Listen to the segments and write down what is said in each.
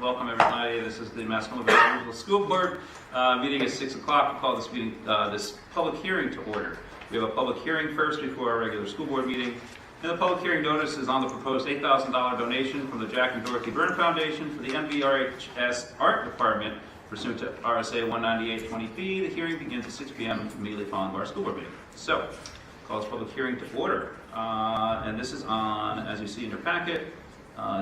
welcome everybody. This is the Mascoma School Board meeting at 6 o'clock. We call this meeting, this public hearing to order. We have a public hearing first before our regular school board meeting. And the public hearing notice is on the proposed $8,000 donation from the Jack and Dorothy Byrne Foundation for the MVRHS Art Department pursuant to RSA 198-20B. The hearing begins at 6 p.m. immediately following our school board meeting. So, call this public hearing to order. And this is on, as you see in your packet,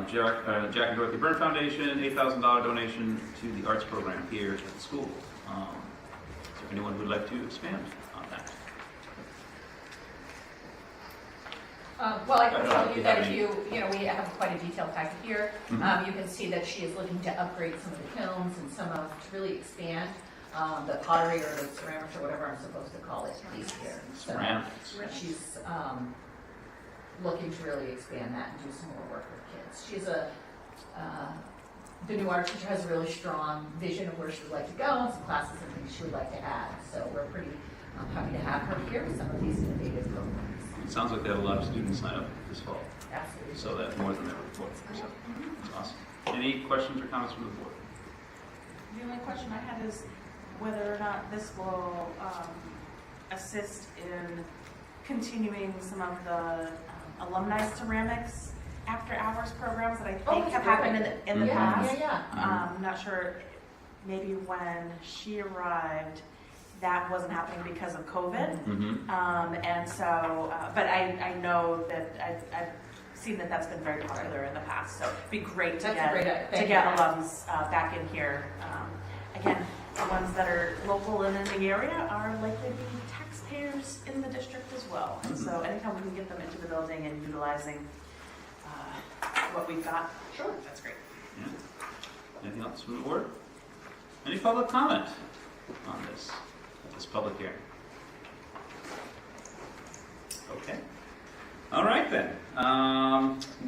Jack and Dorothy Byrne Foundation, $8,000 donation to the arts program here at the school. Is there anyone who would like to expand on that? Well, I can tell you that if you we have quite a detailed packet here. Mm-hmm. You can see that she is looking to upgrade some of the kilns and some of, to really expand the pottery or the ceramics or whatever I'm supposed to call it piece here. So she's looking to really expand that and do some more work with kids. She's the new art teacher has a really strong vision of where she would like to go and some classes and things she would like to add. So we're pretty happy to have her here with some of these innovative programs. It sounds like they have a lot of students sign up this fall. Absolutely. So that's more than ever before. So that's awesome. Any questions or comments from the board? The only question I had is whether or not this will assist in continuing some of the alumni ceramics after hours programs that I think have happened in the past. I'm not sure, maybe when she arrived, that wasn't happening because of COVID. And so, but I know that I've seen that that's been very popular in the past. So it'd be great to get alums back in here. Again, the ones that are local and in the area are likely to be taxpayers in the district as well. And so anytime we can get them into the building and utilizing what we've got, sure, that's great. Yeah. Anything else from the board? Any public comment on this public hearing? Okay. All right then.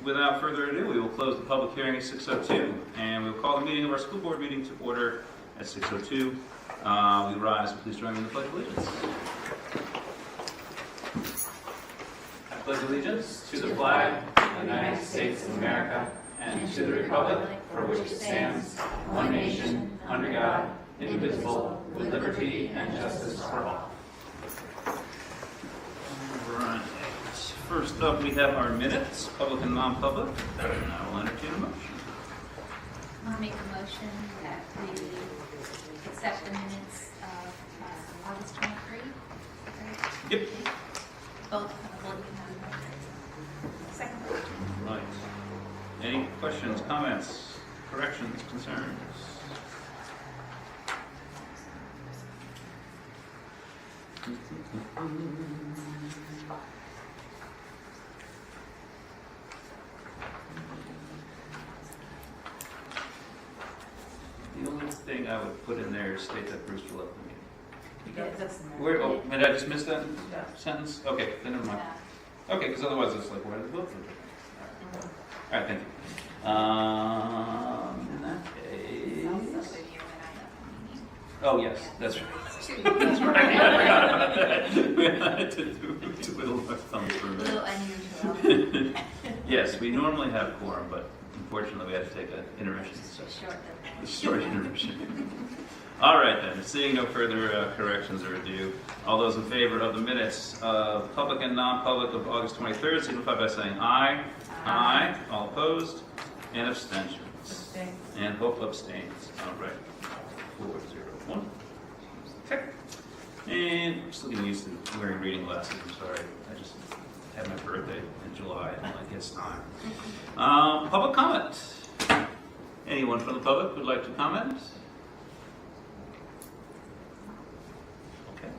Without further ado, we will close the public hearing at 6:02, and we will call the meeting of our school board meeting to order at 6:02. We rise. Please join me in the Pledge of Allegiance. I pledge allegiance to the flag of the United States of America and to the republic for which it stands, one nation, under God, indivisible, with liberty and justice for all. All right. First up, we have our minutes, public and non-public. And I will entertain a motion. I'll make a motion that we accept the minutes of August 23. Right? Yep. Both public and non-public. Second. Right. Any questions, comments, corrections, concerns? The only thing I would put in there is state that Bruce will left the meeting. Where? Oh, did I just miss that sentence? Okay, then never mind. Okay, because otherwise it's like, where did the vote from? All right, thank you. In that case. Oh yes, that's right. That's right. I forgot about that. We had to twiddle my thumbs for a minute. A little unusual. Yes, we normally have quorum, but unfortunately we had to take an intermission. A short intermission. All right then, seeing no further corrections or ado, all those in favor of the minutes of public and non-public of August 23rd, signify by saying aye. Aye. All opposed? And abstentions. Abstain. And Hope abstains. All right. 4-0-1. Okay. And I'm still getting used to wearing reading glasses. I'm sorry. I just had my birthday in July and like it's time. Public comment. Anyone from the public would like to comment? Okay.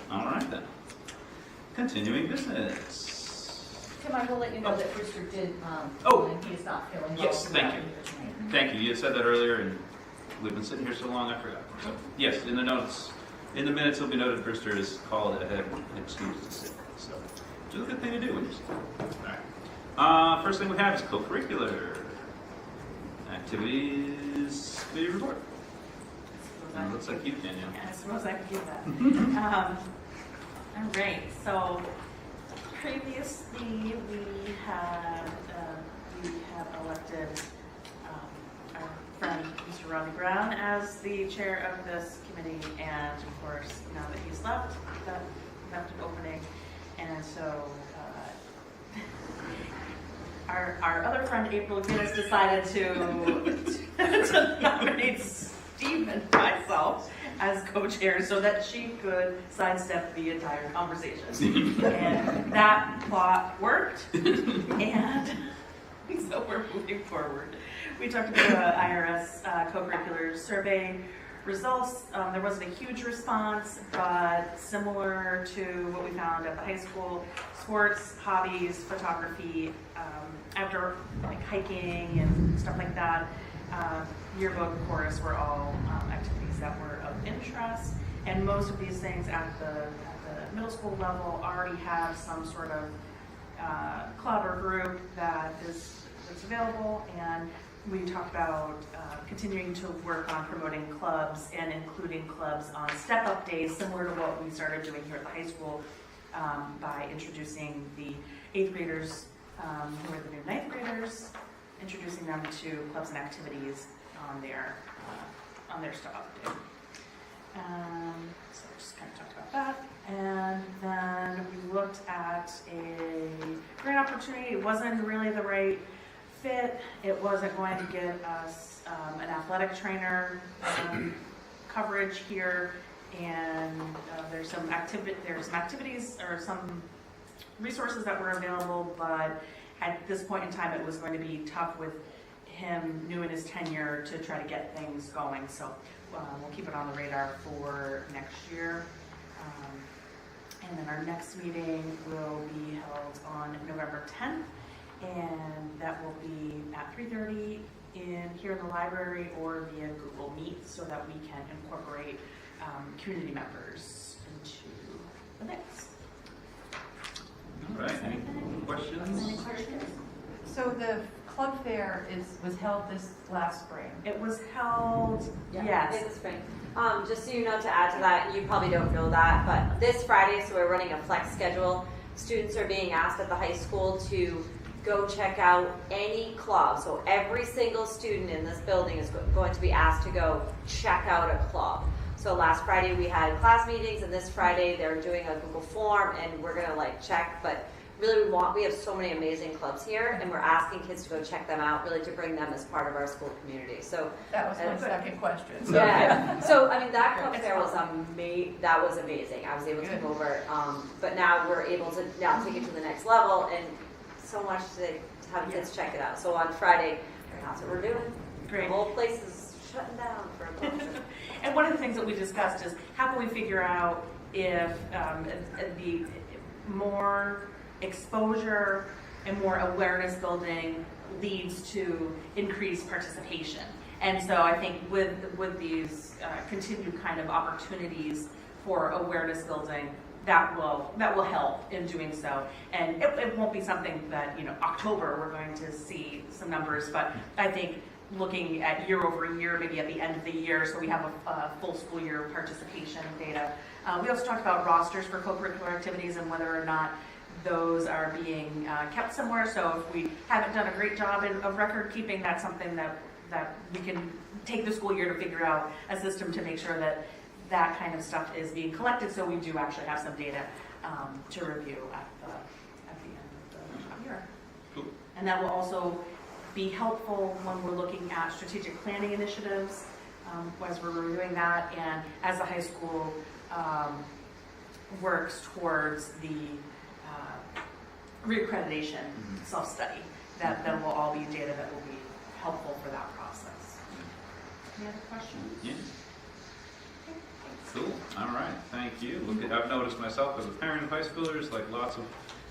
All right then. Continuing business. Tim, I will let you know that Brewster did, when he is not feeling well. Yes, thank you. Thank you. You had said that earlier, and we've been sitting here so long, I forgot. So, yes, in the notes, in the minutes, it'll be noted Brewster is called ahead and excused to sick. So, which is a good thing to do when you're sick. All right. First thing we have is co-curricular activities video report. And it looks like you, Danielle. I suppose I could give that. All right, so previously we have elected our Brown as the chair of this committee, and of course, now that he's left, that left an opening. And so our other friend April Guinness decided to nominate Steve and myself as co-chairs so that she could sidestep the entire conversation. And that plot worked, and so we're moving forward. We talked about the IRS co-curricular survey results. There wasn't a huge response, but similar to what we found at the high school, sports, hobbies, photography, outdoor like hiking and stuff like that, yearbook, chorus were all activities that were of interest. And most of these things at the middle school level already have some sort of club or group that's available. And we talked about continuing to work on promoting clubs and including clubs on step-up days, similar to what we started doing here at the high school by introducing the 8th graders who are the new 9th graders, introducing them to clubs and activities on their step-up day. So just kind of talked about that. And then we looked at a grant opportunity. It wasn't really the right fit. It wasn't going to get us an athletic trainer coverage here, and there's some activities or some resources that were available, but at this point in time it was going to be tough with him new in his tenure to try to get things going. So we'll keep it on the radar for next year. And then our next meeting will be held on November 10th. And that will be at 3:30 here in the library or via Google Meet, so that we can incorporate community members into the mix. All right, any questions? So the club fair was held this last spring. It was held, yes. In the spring. Just so you know, to add to that, you probably don't know that, but this Friday, so we're running a flex schedule. Students are being asked at the high school to go check out any club. So every single student in this building is going to be asked to go check out a club. So last Friday we had class meetings, and this Friday they're doing a Google form, and we're gonna like check. But really, we have so many amazing clubs here, and we're asking kids to go check them out, really to bring them as part of our school community. So That was my second question. yeah. So I mean, that club fair was that was amazing. I was able to Good. come over, but now we're able to now take it to the next level, and so much to have kids check it out. So on Friday, that's what we're doing. Great. The whole place is shutting down for a little bit. And one of the things that we discussed is how can we figure out if the more exposure and more awareness building leads to increased participation. And so I think with these continued kind of opportunities for awareness building, that will help in doing so. And it won't be something that, October we're going to see some numbers, but I think looking at year over year, maybe at the end of the year, so we have a full school year participation data. We also talked about rosters for co-curricular activities and whether or not those are being kept somewhere. So if we haven't done a great job of record keeping, that's something that we can take the school year to figure out a system to make sure that kind of stuff is being collected, so we do actually have some data to review at the end of the year. Cool. And that will also be helpful when we're looking at strategic planning initiatives as we're reviewing that, and as the high school works towards the reaccreditation self-study. That will all be data that will be helpful for that process. Any other questions? Yeah. Cool. All right. Thank you. I've noticed myself as a parent of high schoolers, like lots of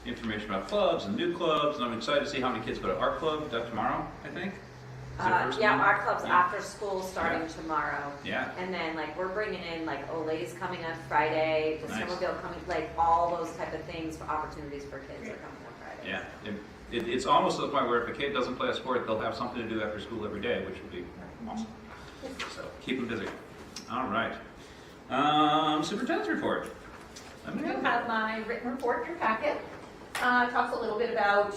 information about clubs and new clubs, and I'm excited to see how many kids go to our club. Is that tomorrow, I think? Is it first Yeah, one? our club's Yeah. after school starting tomorrow. Yeah. And then we're bringing in Olay's coming on Friday, the Nice. snowmobile coming, all those type of things for opportunities for kids are coming on Friday. Yeah. It's almost to the point where if a kid doesn't play a sport, they'll have something to do after school every day, which will be awesome. So keep them busy. All right. Superintendent's report. You have my written report in your packet. Talks a little bit about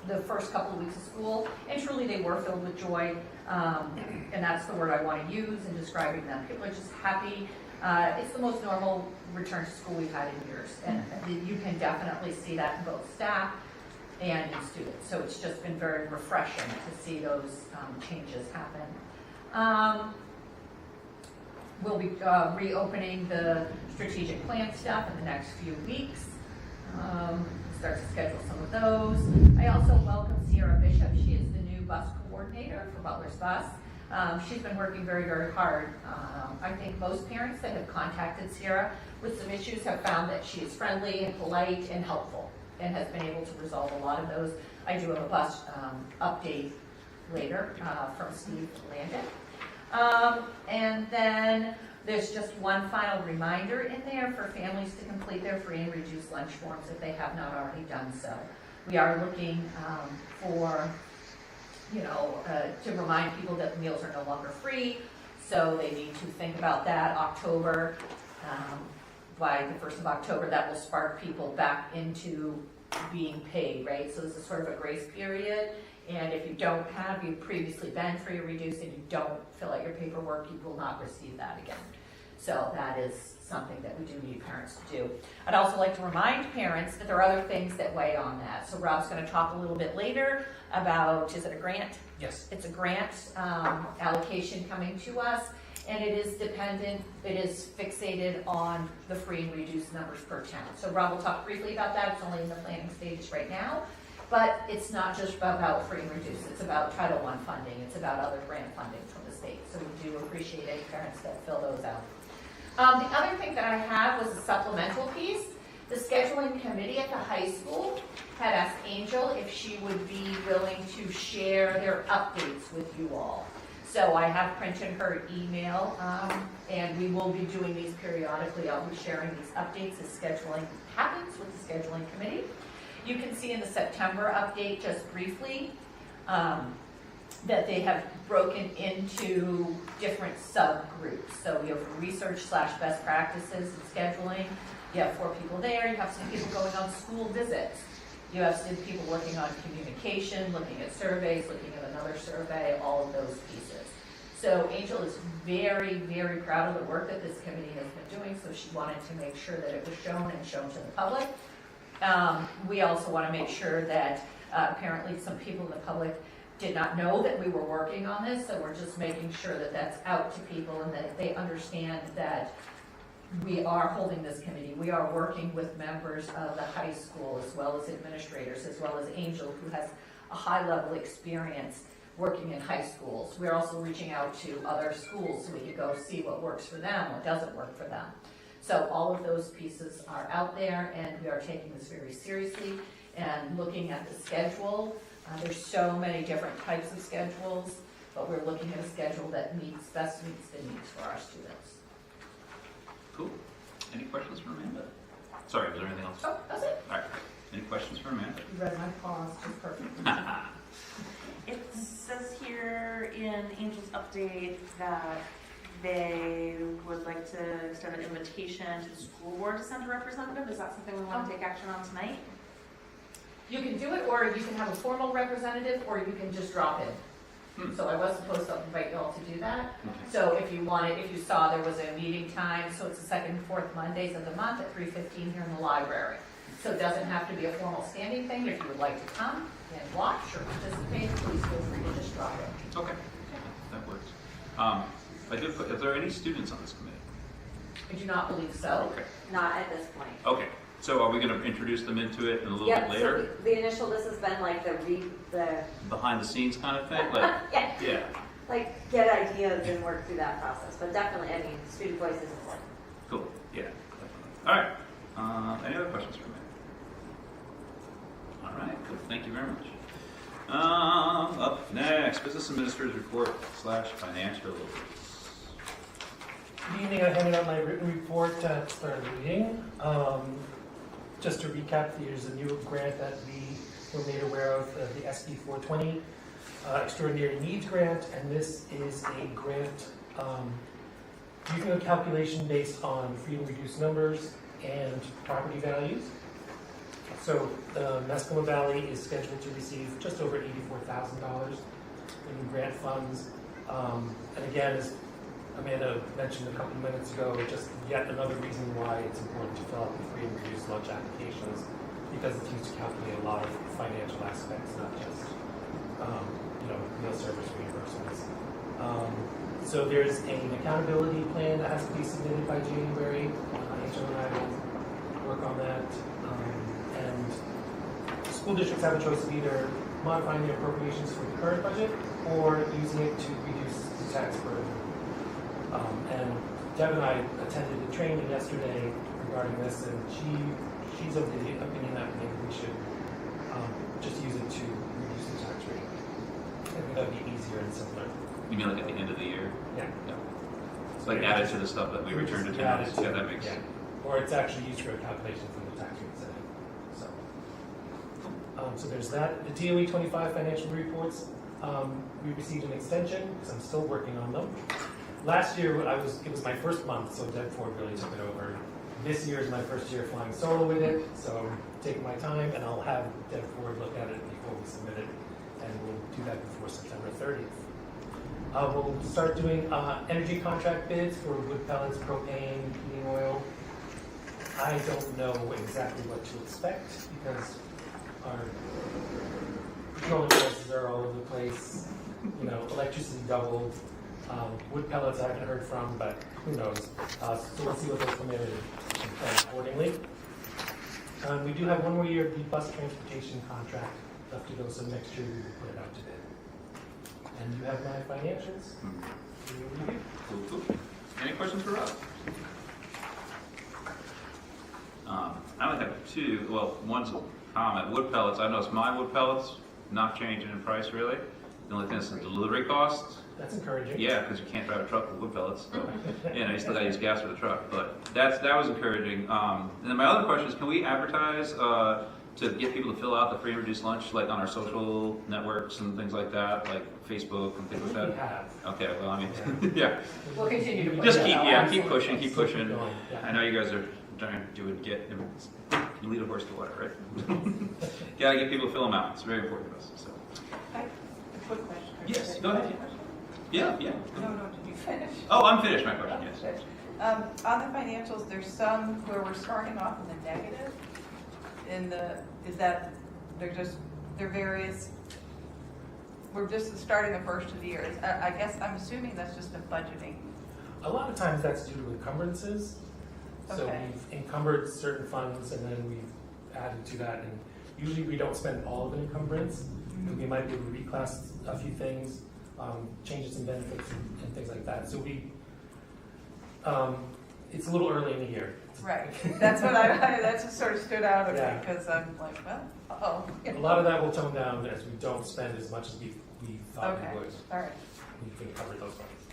the first couple of weeks of school, and truly they were filled with joy, and that's the word I want to use in describing them. People are just happy. It's the most normal return to school we've had in years, and you can definitely see that in both staff and in students. So it's just been very refreshing to see those changes happen. We'll be reopening the strategic plan stuff in the next few weeks. Start to schedule some of those. I also welcome Sierra Bishop. She is the new bus coordinator for Butler's Bus. She's been working very, very hard. I think most parents that have contacted Sierra with some issues have found that she is friendly and polite and helpful and has been able to resolve a lot of those. I do have a bus update later from Steve Landon. And then there's just one final reminder in there for families to complete their free and reduced lunch forms if they have not already done so. We are looking for, to remind people that meals are no longer free, so they need to think about that. October, by the 1st of October, that will spark people back into being paid, right? So this is sort of a grace period. And if you've previously been free or reduced and you don't fill out your paperwork, you will not receive that again. So that is something that we do need parents to do. I'd also like to remind parents that there are other things that weigh on that. So Rob's going to talk a little bit later about, is it a grant? Yes. It's a grant allocation coming to us, and it is fixated on the free and reduced numbers per town. So Rob will talk briefly about that. It's only in the planning stages right now. But it's not just about free and reduced. It's about Title I funding. It's about other grant funding from the state. So we do appreciate any parents that fill those out. The other thing that I have was a supplemental piece. The scheduling committee at the high school had asked Angel if she would be willing to share their updates with you all. So I have printed her email, and we will be doing these periodically. I'll be sharing these updates as scheduling happens with the scheduling committee. You can see in the September update, just briefly, that they have broken into different subgroups. So you have research/best practices and scheduling. You have 4 people there. You have some people going on school visits. You have some people working on communication, looking at surveys, looking at another survey, all of those pieces. So Angel is very, very proud of the work that this committee has been doing, so she wanted to make sure that it was shown and shown to the public. We also want to make sure that apparently some people in the public did not know that we were working on this, so we're just making sure that that's out to people and that they understand that we are holding this committee. We are working with members of the high school as well as administrators, as well as Angel, who has a high-level experience working in high schools. We're also reaching out to other schools so we can go see what works for them, what doesn't work for them. So all of those pieces are out there, and we are taking this very seriously and looking at the schedule. There's so many different types of schedules, but we're looking at a schedule that best meets the needs for our students. Cool. Any questions for Amanda? Sorry, was there anything else? Oh, that's it. All right. Any questions for Amanda? You read my pause just perfectly. It says here in Angel's update that they would like to extend an invitation to the school board to send a representative. Is that something we want to take action on tonight? You can do it, or you can have a formal representative, or you can just drop in. So I was supposed to invite you all to do that. So if you wanted, if you saw there was a meeting time, so it's the 2nd and 4th Mondays of the month at 3:15 here in the library. So it doesn't have to be a formal standing thing. If you would like to come and watch or participate, please feel free to just drop in. Okay, that works. I did put, is there any students on this committee? I do not believe so. Okay. Not at this point. Okay. So are we going to introduce them into it in a little bit later? So the initial, this has been like the Behind the scenes kind of thing? Like, yeah. yeah. Like get ideas and work through that process. But definitely, I mean, student voice is important. Cool. Yeah, definitely. All right. Any other questions for me? All right. Cool. Thank you very much. Up next, business administrator's report / financial. Good evening. I handed out my written report at the start of the meeting. Just to recap, there's a new grant that we were made aware of, the SB 420 Extraordinary Needs Grant, and this is a grant using a calculation based on free and reduced numbers and property values. So Mascoma Valley is scheduled to receive just over $84,000 in grant funds. And again, as Amanda mentioned a couple of minutes ago, just yet another reason why it's important to fill out the free and reduced lunch applications, because it's used to calculate a lot of financial aspects, not just meal service reimbursements. So there's an accountability plan that has to be submitted by January. HO and I will work on that. And school districts have a choice of either modifying their appropriations for the current budget or using it to reduce the tax burden. And Deb and I attended a training yesterday regarding this, and she's of the opinion that maybe we should just use it to reduce the tax rate. I think that'd be easier and simpler. You mean like at the end of the year? Yeah. It's like added to the stuff that we returned to town. Yeah, that makes sense. Or it's actually used for a calculation from the tax rate setting. So there's that. The DOE 25 financial reports, we received an extension because I'm still working on them. Last year, it was my first month, so Deb Ford really took it over. This year is my first year flying solo with it, so I'm taking my time, and I'll have Deb Ford look at it before we submit it, and we'll do that before September 30th. We'll start doing energy contract bids for wood pellets, propane, heating oil. I don't know exactly what to expect because our petroleum prices are all over the place. Electricity doubled. Wood pellets I haven't heard from, but who knows? So we'll see what those come in and plan accordingly. We do have one more year of the bus transportation contract left to go, so next year we will put it out to bid. And you have my financials. For your review. Cool. Any questions for Rob? I only have two. Well, one's a comment. Wood pellets. I noticed my wood pellets not changing in price really. The only thing is the delivery costs. That's encouraging. Yeah, because you can't drive a truck with wood pellets. So, you still got to use gas for the truck. But that was encouraging. And then my other question is, can we advertise to get people to fill out the free and reduced lunch, like on our social networks and things like that, like Facebook and things like that? We have. Okay, well, I mean, yeah. We'll continue to push Just that out. keep pushing. Going, I know you guys are trying to you lead a horse to water, right? Gotta get people to fill them out. It's very important to us. So. A quick question. Yes, go ahead. Yeah. No, did you finish? Oh, I'm finished. My question. Yes. On the financials, there's some where we're starting off in the negative. They're various, we're just starting the first of the year. I guess I'm assuming that's just a budgeting. A lot of times that's due to encumbrances. So Okay. we've encumbered certain funds and then we've added to that. And usually we don't spend all of an encumbrance. And we might be able to reclass a few things, changes in benefits and things like that. So it's a little early in the year. Right. That's what that just sort of stood out at Yeah. me because I'm like, well, uh-oh. A lot of that will tone down as we don't spend as much as we thought Okay. we would. All right. We can cover those funds.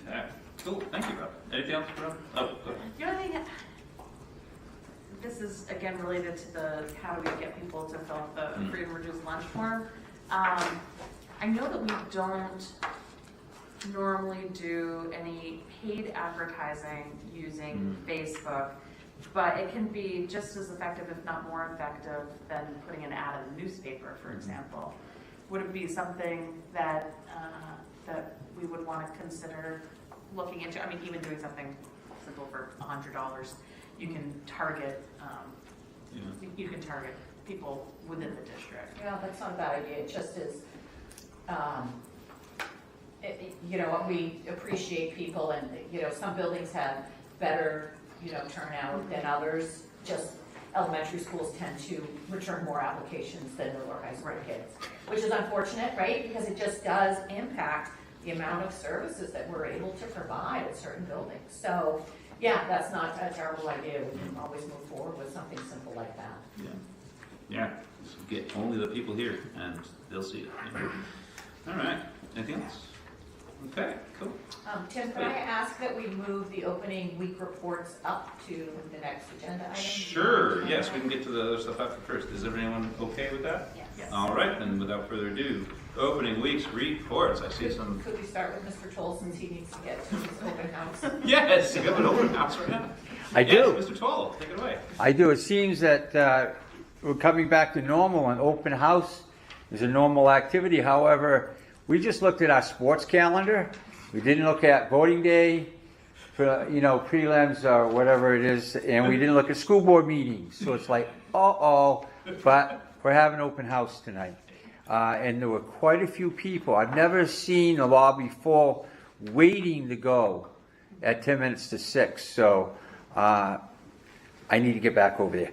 Okay. Cool. Thank you, Rob. Anything else, Rob? Oh, go ahead. The only thing, this is again related to the how do we get people to fill out the free and reduced lunch form. I know that we don't normally do any paid advertising using Facebook, but it can be just as effective, if not more effective, than putting an ad in the newspaper, for example. Would it be something that that we would want to consider looking into? I mean, even doing something simple for $100, you can target. You can target people within the district. Yeah, that's not a bad idea. It just is, we appreciate people and, some buildings have better, turnout than others. Just elementary schools tend to return more applications than the lower high school kids, which is unfortunate, right? Because it just does impact the amount of services that we're able to provide at certain buildings. So, yeah, that's not a terrible idea. We can always move forward with something simple like that. Yeah. Just get only the people here, and they'll see it. All right. Anything else? Okay, cool. Tim, can I ask that we move the opening week reports up to the next agenda item? Sure, yes, we can get to the other stuff after first. Is everyone okay with that? Yes. All right, then, without further ado, opening week's reports. I see some. Could we start with Mr. Toll since he needs to get to his open house? Yes, you have an open house right now. I do. Yes, Mr. Toll, take it away. I do. It seems that we're coming back to normal. An open house is a normal activity. However, we just looked at our sports calendar. We didn't look at voting day, for, prelims or whatever it is, and we didn't look at school board meetings. So it's like, but we're having open house tonight. And there were quite a few people. I've never seen a lobby full waiting to go at 10 minutes to 6. So I need to get back over there.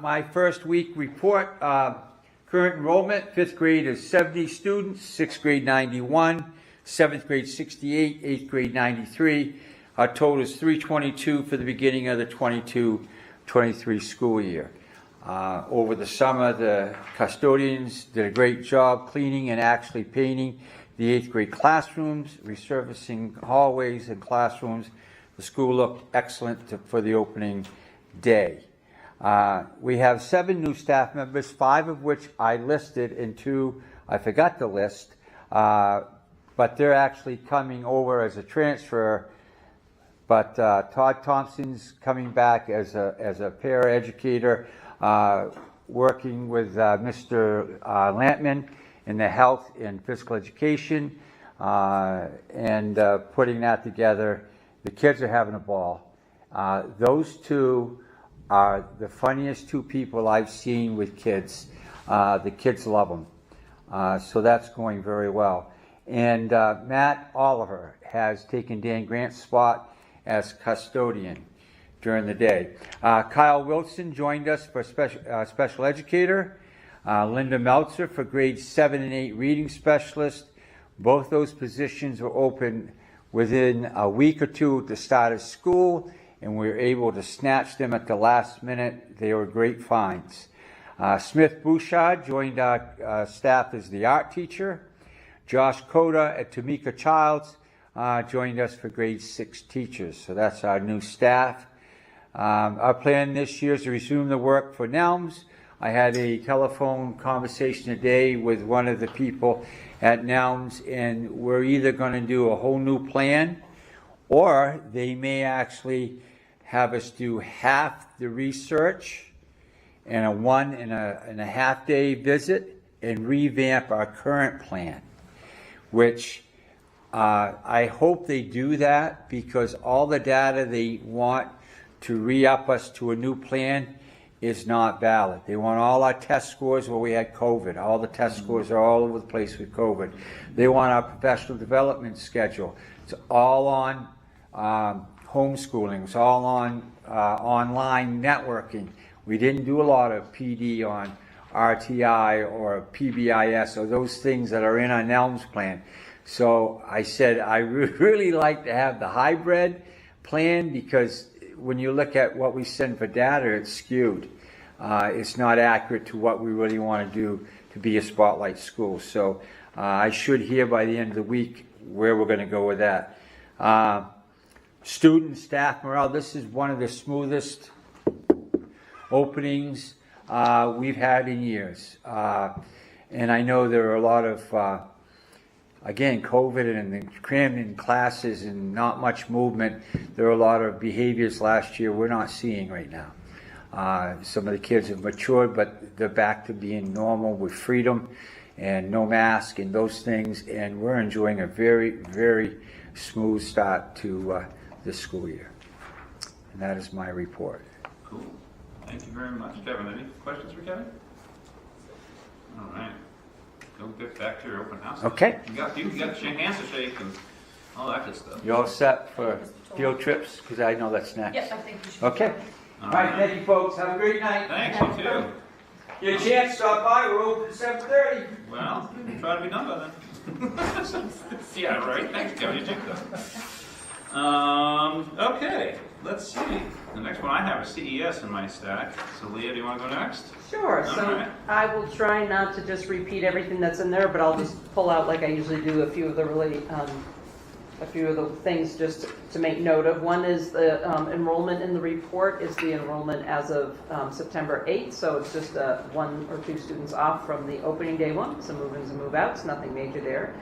My first week report, current enrollment, 5th grade is 70 students, 6th grade 91, 7th grade 68, 8th grade 93. Our total is 322 for the beginning of the 22-23 school year. Over the summer, the custodians did a great job cleaning and actually painting the 8th grade classrooms, resurfacing hallways and classrooms. The school looked excellent for the opening day. We have 7 new staff members, 5 of which I listed and 2 I forgot to list, but they're actually coming over as a transfer. But Todd Thompson's coming back as a paraeducator, working with Mr. Lampman in the health and physical education, and putting that together. The kids are having a ball. Those 2 are the funniest 2 people I've seen with kids. The kids love them. So that's going very well. And Matt Oliver has taken Dan Grant's spot as custodian during the day. Kyle Wilson joined us for special educator. Linda Meltzer for grades 7 and 8 reading specialist. Both those positions were open within a week or 2 at the start of school, and we were able to snatch them at the last minute. They were great finds. Smith Bouchard joined our staff as the art teacher. Josh Coda at Tamika Childs joined us for grade 6 teachers. So that's our new staff. Our plan this year is to resume the work for NELMS. I had a telephone conversation today with one of the people at NELMS, and we're either going to do a whole new plan, or they may actually have us do half the research and a 1.5 day visit and revamp our current plan, which I hope they do that, because all the data they want to re-up us to a new plan is not valid. They want all our test scores where we had COVID. All the test scores are all over the place with COVID. They want our professional development schedule. It's all on homeschooling. It's all on online networking. We didn't do a lot of PD on RTI or PBIS or those things that are in our NELMS plan. So I said I really like to have the hybrid plan, because when you look at what we send for data, it's skewed. It's not accurate to what we really want to do to be a spotlight school. So I should hear by the end of the week where we're going to go with that. Student staff morale, this is one of the smoothest openings we've had in years. And I know there are a lot of again, COVID and the crammed in classes and not much movement. There are a lot of behaviors last year we're not seeing right now. Some of the kids have matured, but they're back to being normal with freedom and no mask and those things. And we're enjoying a very, very smooth start to this school year. And that is my report. Cool. Thank you very much. Kevin, any questions for Kevin? All right. Go get back to your open house. Okay. You got hands to shake and all that good stuff. You all set for field trips? Because I know that's next. Yes, I think you should. Okay. All right. Thank you, folks. Have a great night. Thanks, you too. Get a chance, stop by. We're open at 7:30. Well, try to be done by then. Yeah, right. Thanks, Kevin. You too, though. Okay. Let's see. The next one I have is CES in my stack. So, Leah, do you want to go next? Sure. All So right. I will try not to just repeat everything that's in there, but I'll just pull out, like I usually do, a few of the really a few of the things just to make note of. One is the enrollment in the report is the enrollment as of September 8th, so it's just 1 or 2 students off from the opening day one, some move-ins and move-outs, nothing major there.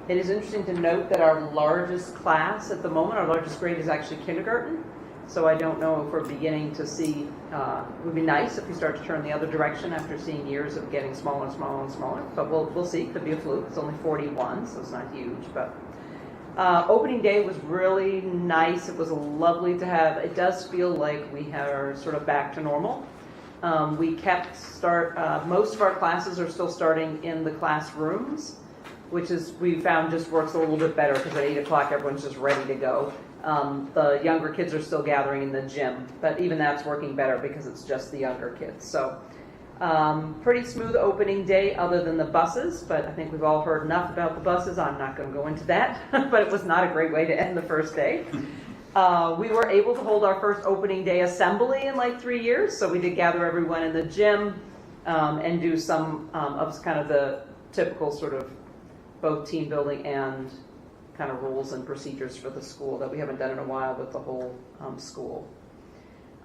It is interesting to note that our largest class at the moment, our largest grade is actually kindergarten. So I don't know if we're beginning to see, it would be nice if we start to turn the other direction after seeing years of getting smaller and smaller and smaller. But we'll see, could be a fluke. It's only 41, so it's not huge. But opening day was really nice. It was lovely to have. It does feel like we are sort of back to normal. We kept most of our classes are still starting in the classrooms, which is, we found just works a little bit better because at 8 o'clock everyone's just ready to go. The younger kids are still gathering in the gym, but even that's working better because it's just the younger kids. So pretty smooth opening day other than the buses, but I think we've all heard enough about the buses. I'm not going to go into that, but it was not a great way to end the first day. We were able to hold our first opening day assembly in like 3 years, so we did gather everyone in the gym and do some of kind of the typical sort of both team building and kind of rules and procedures for the school that we haven't done in a while with the whole school.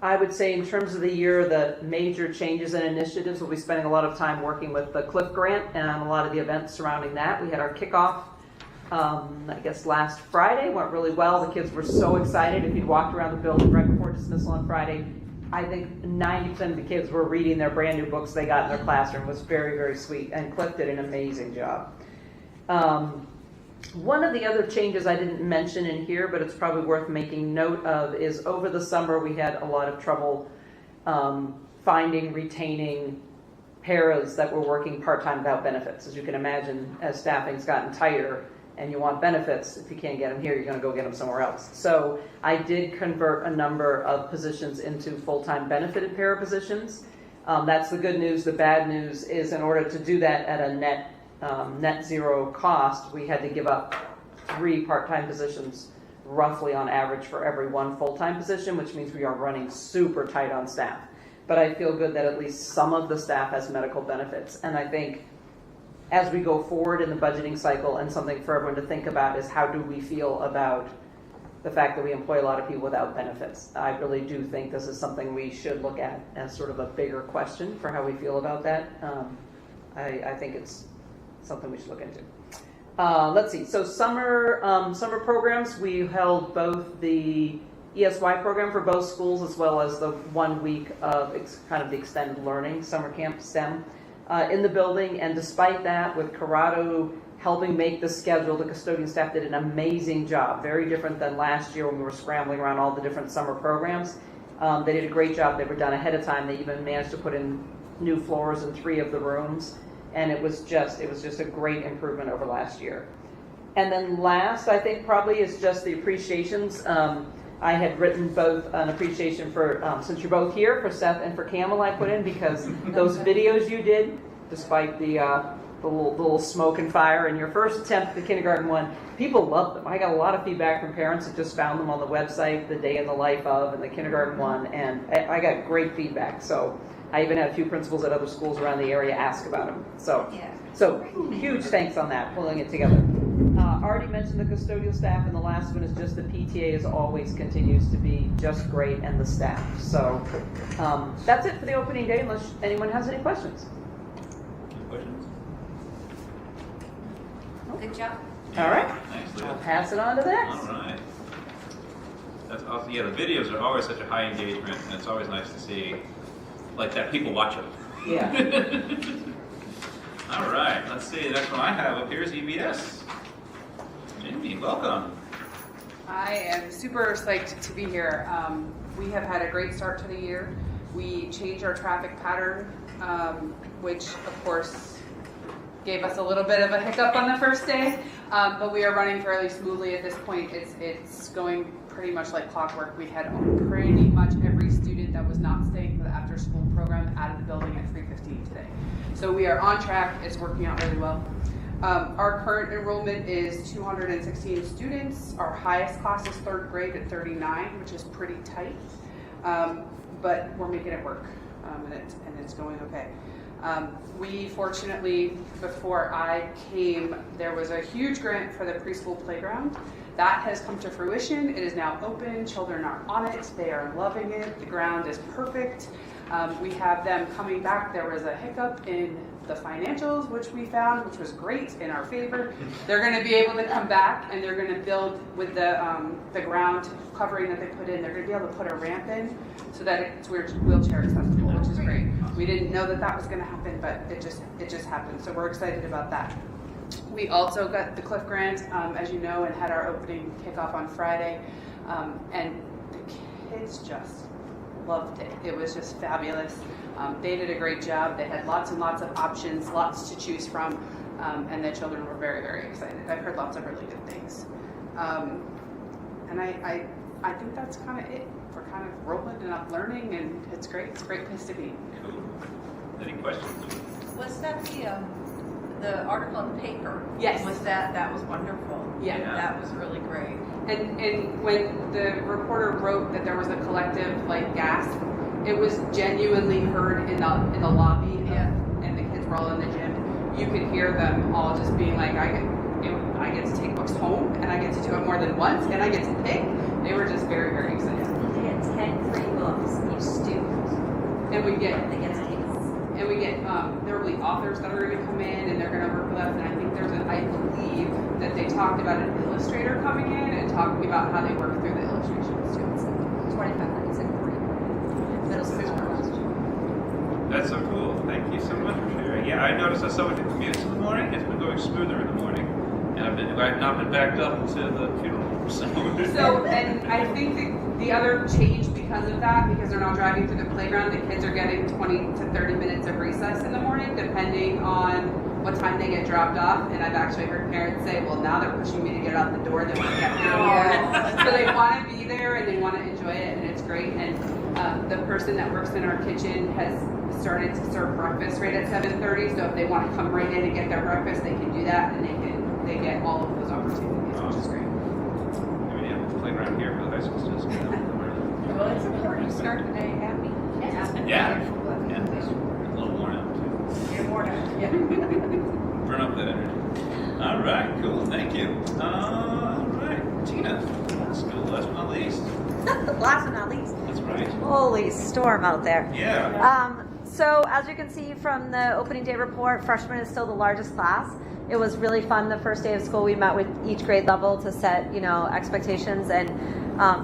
I would say in terms of the year, the major changes and initiatives, we'll be spending a lot of time working with the CLIF grant and a lot of the events surrounding that. We had our kickoff, I guess last Friday, went really well. The kids were so excited. If you'd walked around the building right before dismissal on Friday, I think 90% of the kids were reading their brand new books they got in their classroom. It was very, very sweet, and CLIF did an amazing job. One of the other changes I didn't mention in here, but it's probably worth making note of, is over the summer we had a lot of trouble finding, retaining paras that were working part-time without benefits. As you can imagine, as staffing's gotten tighter and you want benefits, if you can't get them here, you're going to go get them somewhere else. So I did convert a number of positions into full-time benefited para positions. That's the good news. The bad news is in order to do that at a net zero cost, we had to give up 3 part-time positions roughly on average for every 1 full-time position, which means we are running super tight on staff. But I feel good that at least some of the staff has medical benefits. And I think as we go forward in the budgeting cycle, and something for everyone to think about is how do we feel about the fact that we employ a lot of people without benefits. I really do think this is something we should look at as sort of a bigger question for how we feel about that. I think it's something we should look into. Let's see. So summer programs, we held both the ESY program for both schools as well as the 1 week of kind of the extended learning summer camp STEM in the building. And despite that, with Corrado helping make the schedule, the custodian staff did an amazing job. Very different than last year when we were scrambling around all the different summer programs. They did a great job. They were done ahead of time. They even managed to put in new floors in 3 of the rooms. And it was just a great improvement over last year. And then last, I think probably is just the appreciations. I had written both an appreciation for, since you're both here, for Seth and for Camel I put in, because those videos you did, despite the little smoke and fire in your first attempt at the kindergarten one, people loved them. I got a lot of feedback from parents that just found them on the website, the day in the life of, and the kindergarten one, and I got great feedback. So I even had a few principals at other schools around the area ask about them. So huge thanks on that, pulling it together. Already mentioned the custodial staff, and the last one is just the PTA as always continues to be just great, and the staff. So that's it for the opening day, unless anyone has any questions. Any questions? Good job. All right. Thanks, I'll Leah. pass it on to the next. All right. That's awesome. Yeah, the videos are always such a high engagement, and it's always nice to see like that people watch them. Yeah. All right, let's see. The next one I have up here is EBS. Jamie, welcome. I am super psyched to be here. We have had a great start to the year. We changed our traffic pattern, which of course gave us a little bit of a hiccup on the first day, but we are running fairly smoothly at this point. It's going pretty much like clockwork. We had pretty much every student that was not staying for the after school program out of the building at 3:15 today. So we are on track. It's working out really well. Our current enrollment is 216 students. Our highest class is 3rd grade at 39, which is pretty tight, but we're making it work, and it's going okay. We fortunately, before I came, there was a huge grant for the preschool playground that has come to fruition. It is now open. Children are on it. They are loving it. The ground is perfect. We have them coming back. There was a hiccup in the financials, which we found, which was great in our favor. They're going to be able to come back and they're going to build with the ground covering that they put in. They're going to be able to put a ramp in so that it's wheelchair accessible, which is great. We didn't know that that was going to happen, but it just happened. So we're excited about that. We also got the Cliff Grant, as you know, and had our opening kickoff on Friday, and the kids just loved it. It was just fabulous. They did a great job. They had lots and lots of options, lots to choose from, and the children were very, very excited. I've heard lots of really good things. And I think that's kind of it. We're kind of rolling and up learning, and it's great. It's a great place to be. Cool. Any questions? Was that the article in the paper? Yes. Was that was wonderful. Yeah. That was really great. And when the reporter wrote that there was a collective gasp, it was genuinely heard in the lobby, and the kids were all in the gym. You could hear them all just being like, I get to take books home, and I get to do it more than once, and I get to pick. They were just very, very excited. They get 10 free books each student. And we get They get to take. there will be authors that are going to come in and they're going to work with us. And I think I believe that they talked about an illustrator coming in and talking about how they work through the illustration with students. 25 minutes and 40 middle school. That's so cool. Thank you so much for sharing. Yeah, I noticed that someone who commutes in the morning, it's been going smoother in the morning. And I've not been backed up to the funeral. So, and I think the other change because of that, because they're not driving through the playground, the kids are getting 20 to 30 minutes of recess in the morning, depending on what time they get dropped off. And I've actually heard parents say, well, now they're pushing me to get out the door. They want to get there. So they want to be there and they want to enjoy it, and it's great. And the person that works in our kitchen has started to serve breakfast right at 7:30. So if they want to come right in and get their breakfast, they can do that, and they get all of those opportunities, which is great. We have a playground here for the high school students. Well, it's important to start the day happy. Yeah. It's a little worn out too. You're more yeah. Burn up that energy. All right, cool. Thank you. All right, Tina. Let's go. Last but not least. Last but not least. That's right. Holy storm out there. Yeah. So as you can see from the opening day report, freshman is still the largest class. It was really fun the first day of school. We met with each grade level to set, expectations, and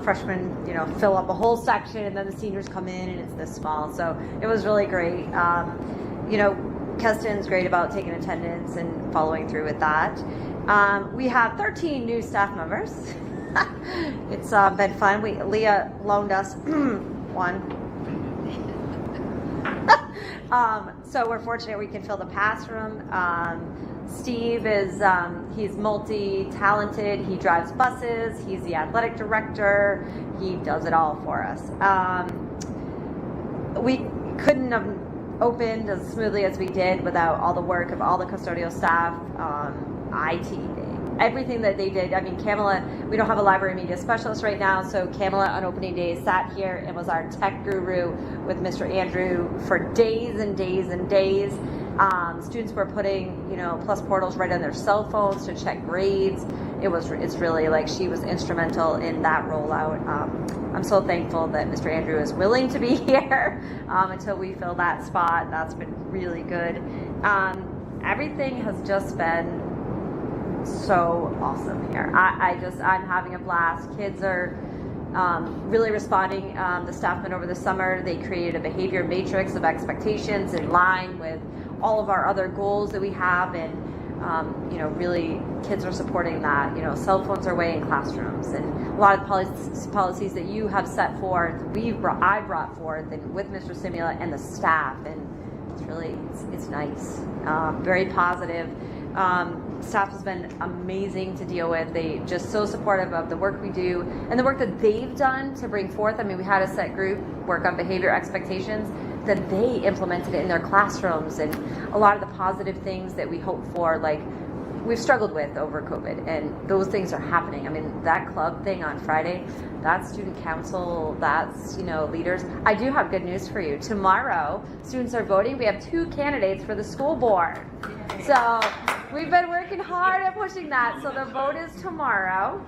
freshmen, fill up a whole section, and then the seniors come in and it's this small. So it was really great. Keston's great about taking attendance and following through with that. We have 13 new staff members. It's been fun. Leah loaned us one. So we're fortunate we can fill the pass room. Steve is, he's multi-talented. He drives buses. He's the athletic director. He does it all for us. We couldn't have opened as smoothly as we did without all the work of all the custodial staff, IT, everything that they did. I mean, Kamala, we don't have a library media specialist right now, so Kamala on opening day sat here and was our tech guru with Mr. Andrew for days and days and days. Students were putting, plus portals right on their cell phones to check grades. It's really like she was instrumental in that rollout. I'm so thankful that Mr. Andrew is willing to be here until we fill that spot. That's been really good. Everything has just been so awesome here. I'm having a blast. Kids are really responding. The staff met over the summer. They created a behavior matrix of expectations in line with all of our other goals that we have, and really kids are supporting that. Cell phones are away in classrooms, and a lot of policies that you have set forth, I brought forth, and with Mr. Simula and the staff, and it's really it's nice, very positive. Staff has been amazing to deal with. They just so supportive of the work we do and the work that they've done to bring forth. I mean, we had a set group work on behavior expectations that they implemented it in their classrooms, and a lot of the positive things that we hope for, like we've struggled with over COVID, and those things are happening. I mean, that club thing on Friday, that's student council, that's, leaders. I do have good news for you. Tomorrow, students are voting. We have 2 candidates for the school board. So We've been working hard at pushing that. So the vote is tomorrow.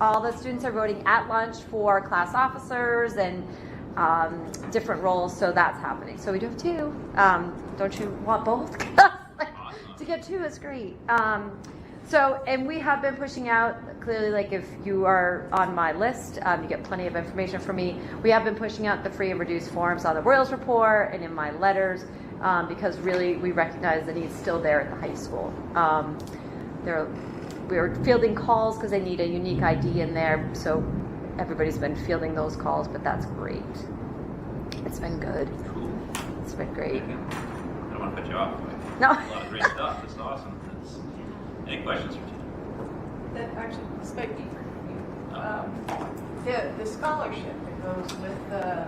All the students are voting at lunch for class officers and different roles. So that's happening. So we do have 2. Don't you want both? To get 2 is great. And we have been pushing out, clearly, like if you are on my list, you get plenty of information from me. We have been pushing out the free and reduced forms on the Royals report and in my letters, because really we recognize the need's still there at the high school. We're fielding calls because they need a unique ID in there, so everybody's been fielding those calls, but that's great. It's been good. Cool. It's been great. I don't want to cut you off. But No. a lot of great stuff. It's awesome. Any questions for Tina? That actually, this might be for you. The scholarship that goes with the,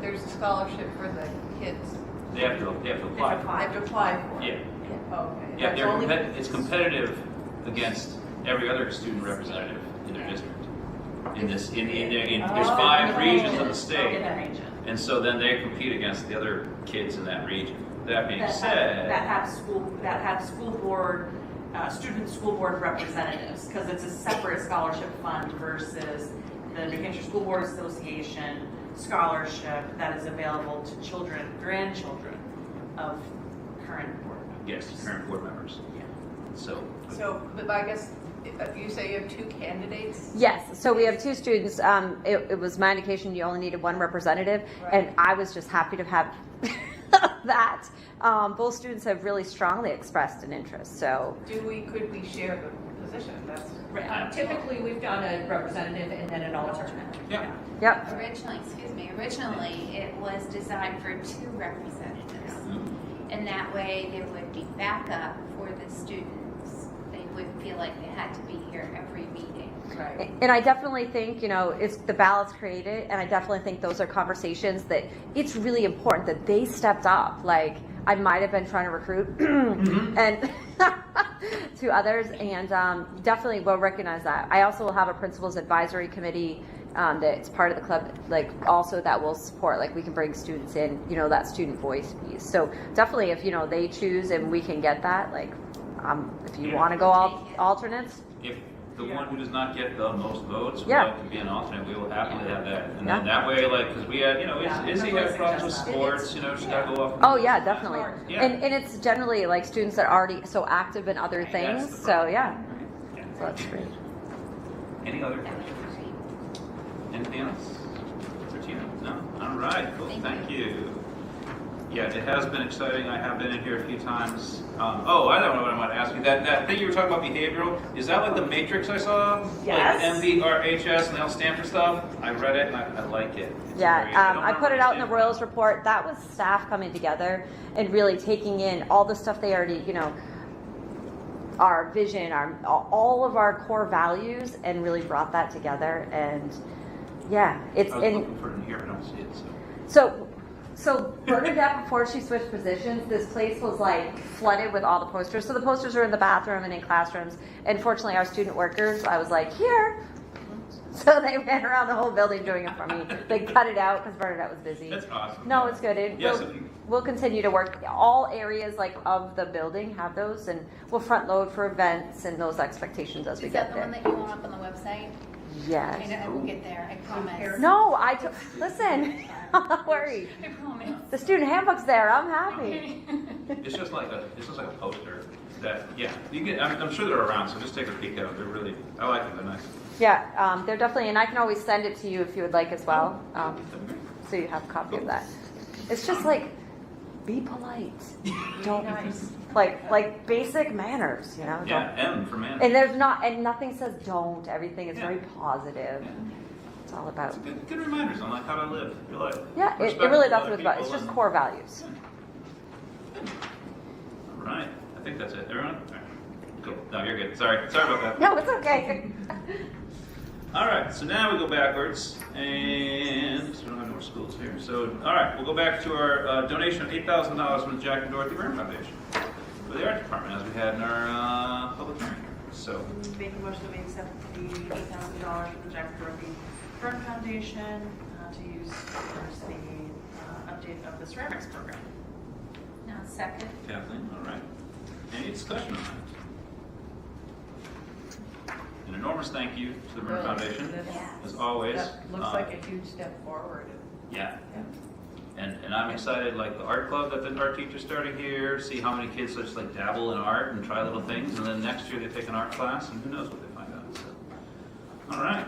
there's a scholarship for the kids. They have to apply. They have to apply for it. Yeah. Okay. Yeah, That's only for it's competitive against every other student representative in their district. There's 5 regions of the state, and so then they compete against the other kids in that region. That being said, that have school board, student school board representatives, because it's a separate scholarship fund versus the New Hampshire School Board Association scholarship that is available to grandchildren of current board members. yes, current board members. Yeah. So, but I guess you say you have 2 candidates? Yes, so we have 2 students. It was my indication you only needed 1 representative, Right. and I was just happy to have that. Both students have really strongly expressed an interest, so. Could we share the position? That's Typically, we've done a representative and then an alternate. Yeah. Yep. Originally, it was designed for 2 representatives. And that way, there would be backup for the students. They wouldn't feel like they had to be here every meeting. right. And I definitely think, it's the ballots created, and I definitely think those are conversations that it's really important that they stepped up. Like, I might have been trying to recruit and to others, and definitely will recognize that. I also will have a principals advisory committee that's part of the club, like also that will support, like we can bring students in, that student voice piece. So definitely if, they choose and we can get that, like, if you want to go alternates. If the one who does not get the most votes would Yeah. like to be an alternate, we will happily have that. And Yeah. then that way, like, because we had, Izzy had problems with sports, she's got to go off. Oh yeah, definitely. Yeah. And it's generally like students that are already so active in other things. That's the So problem. yeah, Yeah. so that's great. Any other questions? Anything else for Tina? No? All right, cool, thank you. Yeah, it has been exciting. I have been in here a few times. I don't know what I might ask you. That thing you were talking about, behavioral, is that like the matrix I saw? Yes. Like MVRHS, and they all stand for stuff? I read it and I like it. It's Yeah, very- don't I put remember it what out in the stands Royals for. report. That was staff coming together and really taking in all the stuff they already, our vision, all of our core values, and really brought that together. And yeah, it's I was in. looking for it in here, but I don't see it, so. So Bernadette, before she switched positions, this place was like flooded with all the posters. So the posters are in the bathroom and in classrooms. And fortunately, our student workers, I was like, here. So they ran around the whole building doing it for me. They cut it out because Bernadette was busy. That's awesome. No, it's good. Yes, We'll continue to work. All areas like of the building have those, and we'll front load for events and those expectations as we Is get that the one there. that you want up on the website? Yes. I will get there, I promise. No, listen. Don't worry. I promise. The student handbook's there. I'm happy. It's just like a poster that, yeah, you get, I'm sure they're around, so just take a peek at them. They're really, I like them, they're nice. Yeah, they're definitely, and I can always send it to you if you would like as well, so you have a copy of that. It's just like, be polite. Don't, like basic manners, don't. Yeah, M for man. And nothing says don't. Everything is Yeah. very positive. It's all about. It's good reminders on like how to live your life. Yeah, it Respect really for does. other It's people just and- core values. All right, I think that's it. Everyone? All right. Cool. No, you're good. Sorry about that. No, it's okay. All right, so now we go backwards, and we don't have more schools here. So, all right, we'll go back to our donation of $8,000 from the Jack and Dorothy Byrne Foundation for the art department, as we had in our public hearing. So, Make a motion that we accept the $8,000 from the Jack and Dorothy Byrne Foundation to use towards the update of the ceramics program. No, second. Kathleen, all right. Any discussion on that? An enormous thank you to the Burn Foundation, as always. That looks like a huge step forward. Yeah. And I'm excited, like the art club that the art teacher's starting here, see how many kids just like dabble in art and try little things, and then next year they take an art class, and who knows what they find out. So, all right.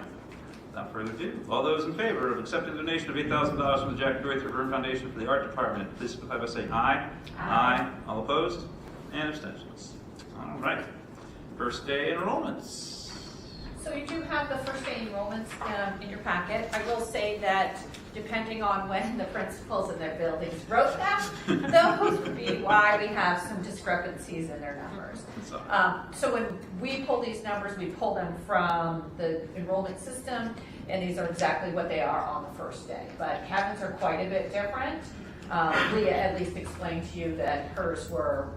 Without further ado, all those in favor of accepting the donation of $8,000 from the Jack Dorothy Burn Foundation for the art department, please signify by saying aye. Aye. All opposed? And abstentions. All right. First day enrollments. So you do have the first day enrollments in your packet. I will say that depending on when the principals in their buildings wrote them, those would be why we have some discrepancies in their numbers. So when we pull these numbers, we pull them from the enrollment system, and these are exactly what they are on the first day. But Kevin's are quite a bit different. Leah at least explained to you that hers were,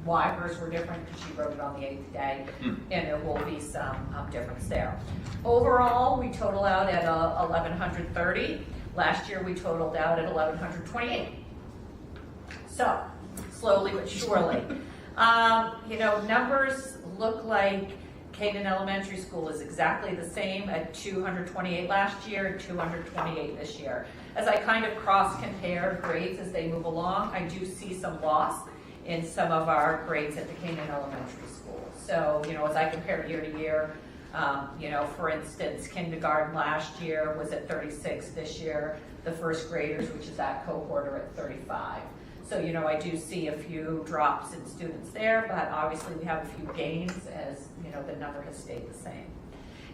why hers were different, because she wrote it on the 8th day, and there will be some difference there. Overall, we total out at 1,130. Last year, we totaled out at 1,128. So, slowly but surely. Numbers look like Canaan Elementary School is exactly the same at 228 last year and 228 this year. As I kind of cross-compare grades as they move along, I do see some loss in some of our grades at the Canaan Elementary School. So, as I compare year to year, for instance, kindergarten last year was at 36 this year. The first graders, which is that cohort, are at 35. So, I do see a few drops in students there, but obviously we have a few gains as, the number has stayed the same.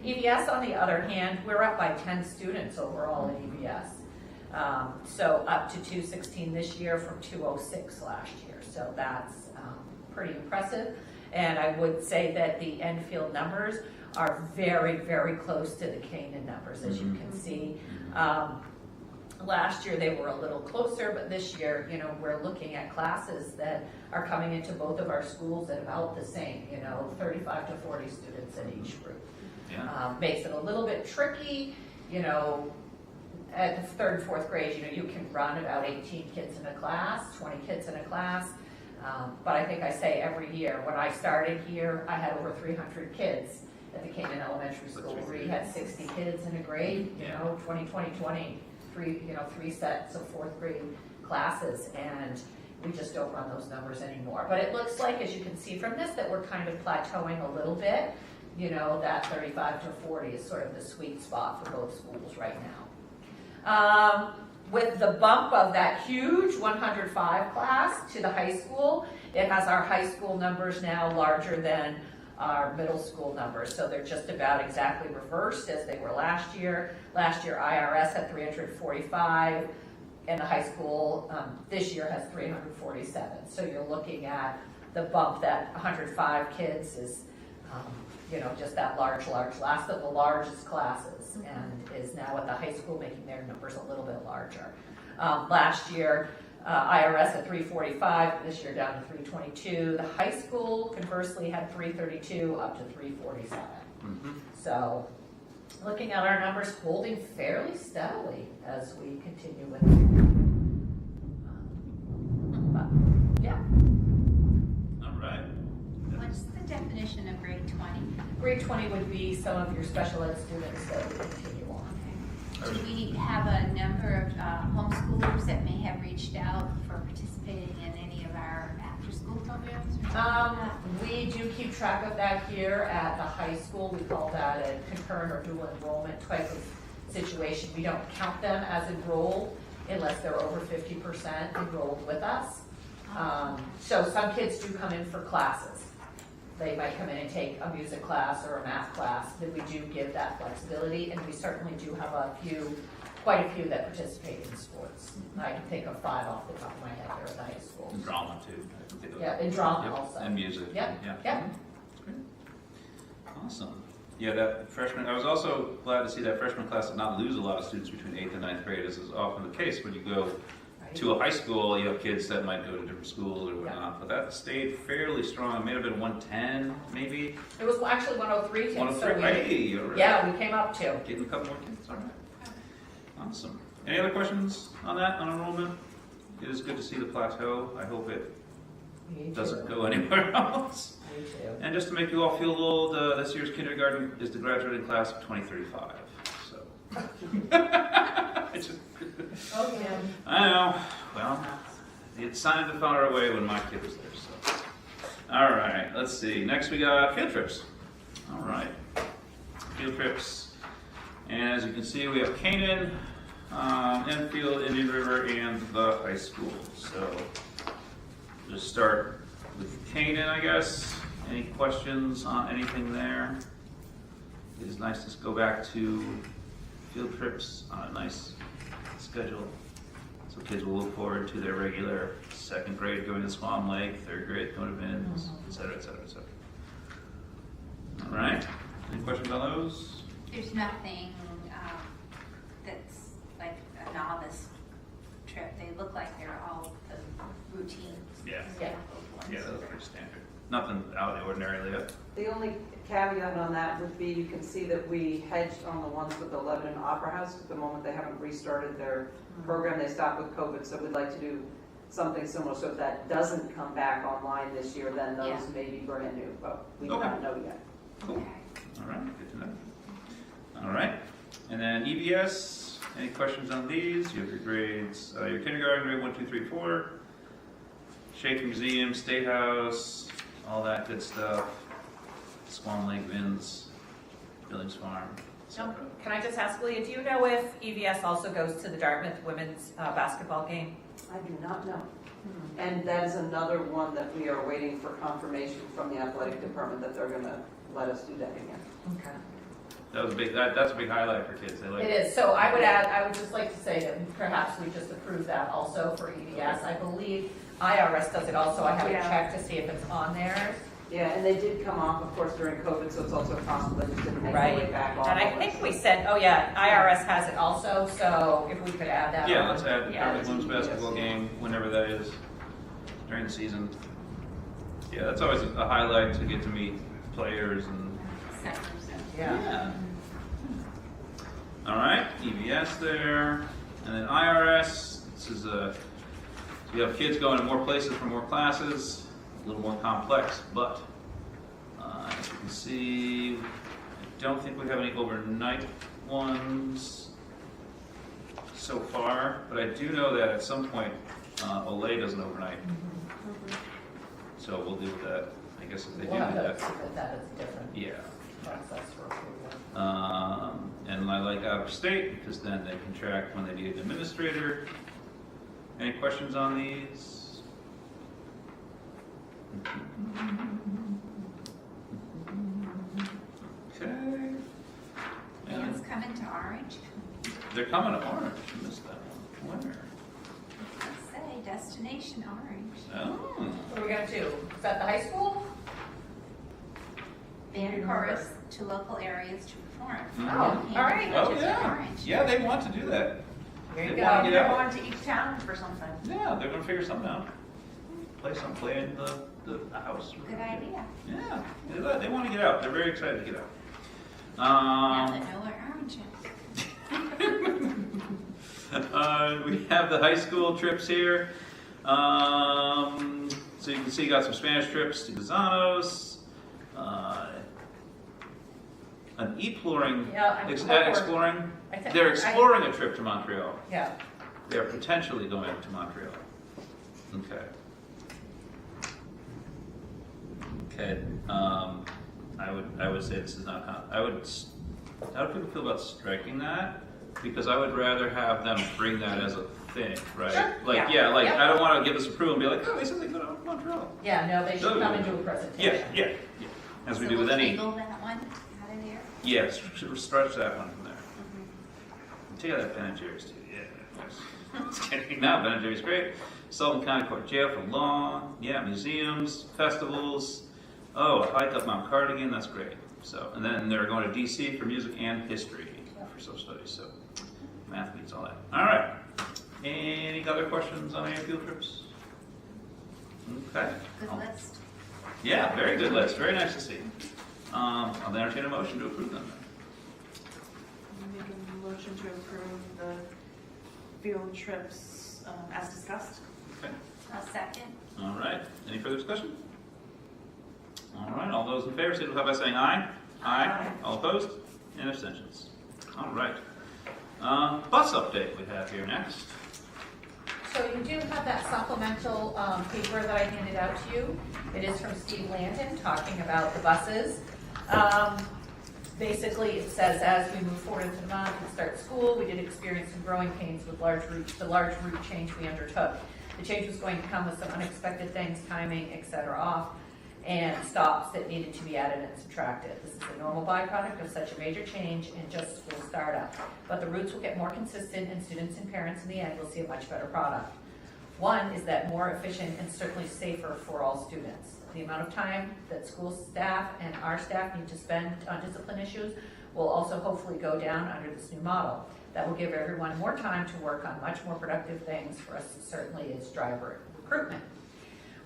EVS, on the other hand, we're up by 10 students overall in EVS. So up to 216 this year from 206 last year. So that's pretty impressive. And I would say that the Enfield numbers are very, very close to the Canaan numbers, as you can see. Last year they were a little closer, but this year, we're looking at classes that are coming into both of our schools at about the same, 35 to 40 students in each group. Yeah. Makes it a little bit tricky, at the 3rd and 4th grade, you can run about 18 kids in a class, 20 kids in a class. But I think I say every year, when I started here, I had over 300 kids at the Canaan Elementary School, where you had 60 kids in a grade, 20, three sets of 4th grade classes, and we just don't run those numbers anymore. But it looks like, as you can see from this, that we're kind of plateauing a little bit. That 35 to 40 is sort of the sweet spot for both schools right now. With the bump of that huge 105 class to the high school, it has our high school numbers now larger than our middle school numbers. So they're just about exactly reversed as they were last year. Last year, IRS had 345, and the high school this year has 347. So you're looking at the bump. That 105 kids is, just that large class of the largest classes, and is now at the high school making their numbers a little bit larger. Last year, IRS at 345, this year down to 322. The high school, conversely, had 332 up to 347. So, looking at our numbers, holding fairly steadily as we continue with yeah. All right. What's the definition of grade 20? Grade 20 would be some of your special ed students that would continue on. Do we have a number of homeschoolers that may have reached out for participating in any of our after-school programs? We do keep track of that here at the high school. We call that a concurrent or dual enrollment type of situation. We don't count them as enrolled unless they're over 50% enrolled with us. So some kids do come in for classes. They might come in and take a music class or a math class. Then we do give that flexibility, and we certainly do have quite a few that participate in sports. I can think of 5 off the top of my head here at the high school. And drama too. Yeah, and drama also. And music. Yep. Yeah. Yep. Great. Awesome. Yeah, that freshman. I was also glad to see that freshman class did not lose a lot of students between 8th and 9th grade, as is often the case when you go to a high school. You have kids that might go to different schools or whatnot, but that stayed fairly strong. It may have been 110, maybe. It was actually 103 kids. 103. Hey, all right. Yeah, we came up to. Getting a couple more kids. All right. Awesome. Any other questions on that, on enrollment? It is good to see the plateau. I hope it Me too. Doesn't go anywhere else. Me too. And just to make you all feel old, this year's kindergarten is the graduating class of 2035. So. It's just- Oh, yeah. I know. Well, it sounded far away when my kid was there. So. All right. Let's see. Next we got field trips. All right. Field trips. And as you can see, we have Canaan, Enfield, Indian River, and the high school. So just start with Canaan, I guess. Any questions on anything there? It is nice to go back to field trips on a nice schedule. So kids will look forward to their regular second grade going to Swan Lake, third grade going to Vince, et cetera, et cetera, et cetera. All right. Any questions on those? There's nothing that's like a novice trip. They look like they're all the routine. Yeah. Yeah. Yeah, that's pretty standard. Nothing out of the ordinary yet. The only caveat on that would be, you can see that we hedged on the ones with the Lebanon Opera House. At the moment, they haven't restarted their program. They stopped with COVID, so we'd like to do something similar. So if that doesn't come back online this year, then those Yeah. may be brand new, but we Okay. don't know yet. Cool. All right, good to know. All right, and then EBS, any questions on these? You have your grades, your kindergarten, grade 1, 2, 3, 4, Schaefer Museum, State House, all that good stuff, Swan Lake Vince, Billings Farm. Can I just ask, Leah, do you know if EVS also goes to the Dartmouth women's basketball game? I do not know. And that is another one that we are waiting for confirmation from the athletic department that they're gonna let us do that again. Okay. That was a big, that's a big highlight for kids, they like It it. is, so I would just like to say that perhaps we just approve that also for EVS. I believe IRS does it also, I haven't Yeah. checked to see if it's on theirs. Yeah, and they did come off, of course, during COVID, so it's also possible they just didn't make their way Right. back on. And I think we said, oh yeah, IRS has it also, so if we could add that on. Yeah, let's add the Yeah. Dartmouth women's basketball game, whenever that is, during the season. Yeah, that's always a highlight to get to meet players and Yeah. All right, EBS there, and then IRS. This is so you have kids going to more places for more classes, a little more complex, but as you can see, I don't think we have any overnight ones so far, but I do know that at some point Olay does an overnight, so we'll deal with that. I guess if they do We'll do have that. to, that is different Yeah. process for approval. And I like out of state because then they can track when they need an administrator. Any questions on these? Okay. Bands And coming to Orange. they're coming to Orange. I missed that one. Where? Let's say Destination Orange. Oh. What are we gonna do? Is that the high school? Band chorus to local areas to perform. Mhm. Oh, all right. Oh, Just in yeah. Orange. Yeah, they want to do that. Here you They go. wanna get They're out. going to each town for something. Yeah, they're gonna figure something out. Play in the house. Good idea. Yeah, they want to get out. They're very excited to get out. Now they know where Orange is. We have the high school trips here. So you can see, got some Spanish trips to Gazanos. An exploring. Yeah, I'm forward. Exploring. I think- They're exploring a trip to Montreal. Yeah. They're potentially going to Montreal. Okay. Okay. I would say this is not. How do people feel about striking that? Because I would rather have them bring that as a thing, right? Sure. Like, Yeah. like Yep. I don't want to give this approval and be like, oh, they said they go to Montreal. Yeah, no, they should No. come and do a Yeah, presentation. yeah, yeah. As we So do with we'll any. table that one out of there. Yeah, stretch that one from there. Take out that Ben & Jerry's too. Yeah, yes. Just kidding. No, Ben & Jerry's great. Sullivan County Court Jail for long. Yeah, museums, festivals. Oh, a hike up Mount Cardigan. That's great. So, and then they're going to DC for music and history for social studies. So, math meets all that. All right. Any other questions on any field trips? Okay. Good list. Yeah, very good list. Very nice to see. I'll entertain a motion to approve them. Make a motion to approve the field trips as discussed. Okay. I'll second. All right, any further discussion? All right, all those in favor signify by saying aye. Aye. All opposed? And abstentions. All right. Bus update we have here next. So you do have that supplemental paper that I handed out to you. It is from Steve Landon talking about the buses. Basically, it says as we move forward into the month and start school, we did experience some growing pains with the large route change we undertook. The change was going to come with some unexpected things, timing, etc. off, and stops that needed to be added and subtracted. This is the normal byproduct of such a major change and just school startup. But the routes will get more consistent, and students and parents in the end will see a much better product. One is that more efficient and certainly safer for all students. The amount of time that school staff and our staff need to spend on discipline issues will also hopefully go down under this new model. That will give everyone more time to work on much more productive things. For us, certainly is driver recruitment.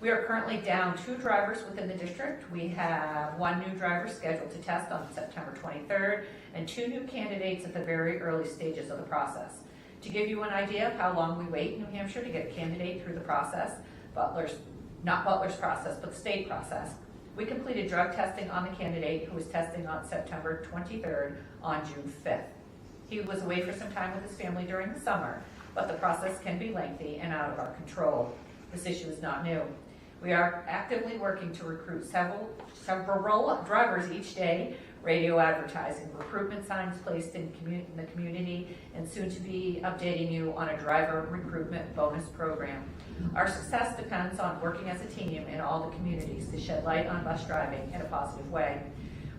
We are currently down 2 drivers within the district. We have 1 new driver scheduled to test on September 23rd and 2 new candidates at the very early stages of the process. To give you an idea of how long we wait in New Hampshire to get a candidate through the process, not Butler's process, but the state process, we completed drug testing on the candidate who was testing on September 23rd on June 5th. He was away for some time with his family during the summer, but the process can be lengthy and out of our control. This issue is not new. We are actively working to recruit several drivers each day, radio advertising, recruitment signs placed in the community, and soon to be updating you on a driver recruitment bonus program. Our success depends on working as a team in all the communities to shed light on bus driving in a positive way.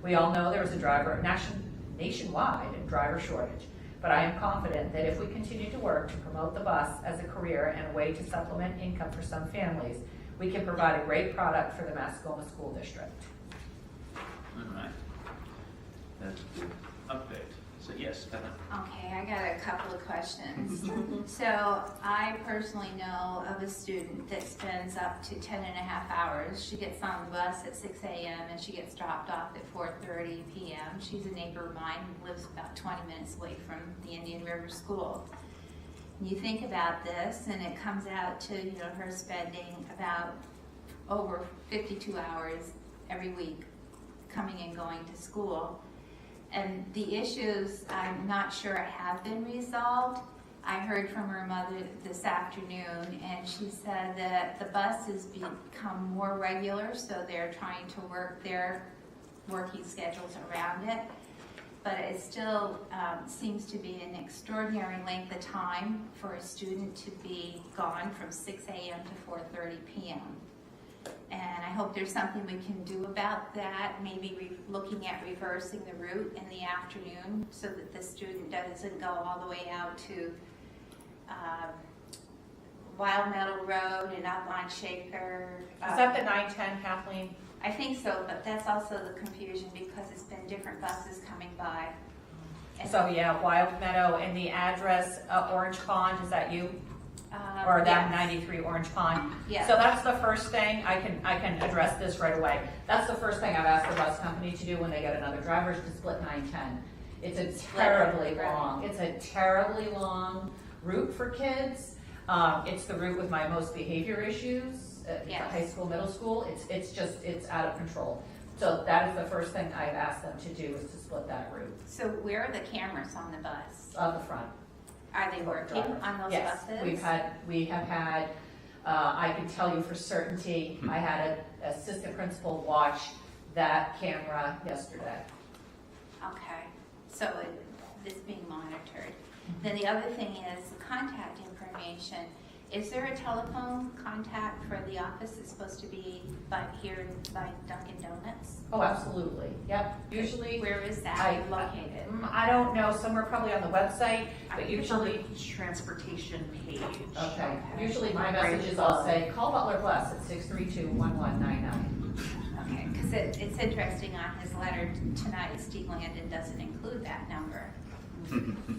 We all know there is a nationwide driver shortage, but I am confident that if we continue to work to promote the bus as a career and a way to supplement income for some families, we can provide a great product for the Mascoma School District. All right. That's a good update. So yes, Kevin. Okay, I got a couple of questions. So I personally know of a student that spends up to 10 and a half hours. She gets on the bus at 6 a.m. and she gets dropped off at 4:30 p.m. She's a neighbor of mine who lives about 20 minutes away from the Indian River School. And you think about this and it comes out to, her spending about over 52 hours every week coming and going to school. And the issues, I'm not sure have been resolved. I heard from her mother this afternoon, and she said that the bus has become more regular, so they're trying to work their working schedules around it. But it still seems to be an extraordinary length of time for a student to be gone from 6 a.m. to 4:30 p.m. And I hope there's something we can do about that, maybe looking at reversing the route in the afternoon so that the student doesn't go all the way out to Wild Meadow Road and up on Shaker. Is that the 910, Kathleen? I think so, but that's also the confusion because it's been different buses coming by. And So yeah, Wild Meadow, and the address, Orange Pond, is that you? Or that yes. 93 Orange Pond? Yes. So that's the first thing, I can address this right away. That's the first thing I've asked the bus company to do when they get another driver, is to split 910. It's a terribly long route for kids. It's the route with my most behavior issues, Yes. high school, middle school. It's out of control. So that is the first thing I've asked them to do, is to split that route. So where are the cameras on the bus? On the front. Are they working on those Yes, buses? we have had, I can tell you for certainty, I had an assistant principal watch that camera yesterday. Okay, so it's being monitored. Then the other thing is the contact information. Is there a telephone contact for the office that's supposed to be here by Dunkin' Donuts? Oh, absolutely, yep. Usually, Where is that located? I don't know, somewhere probably on the website, I but think it's on usually, the transportation page. okay. Usually my messages I'll say, call Butler Bus at 632-1199. Okay, because it's interesting on his letter tonight, Steve Landon doesn't include that number.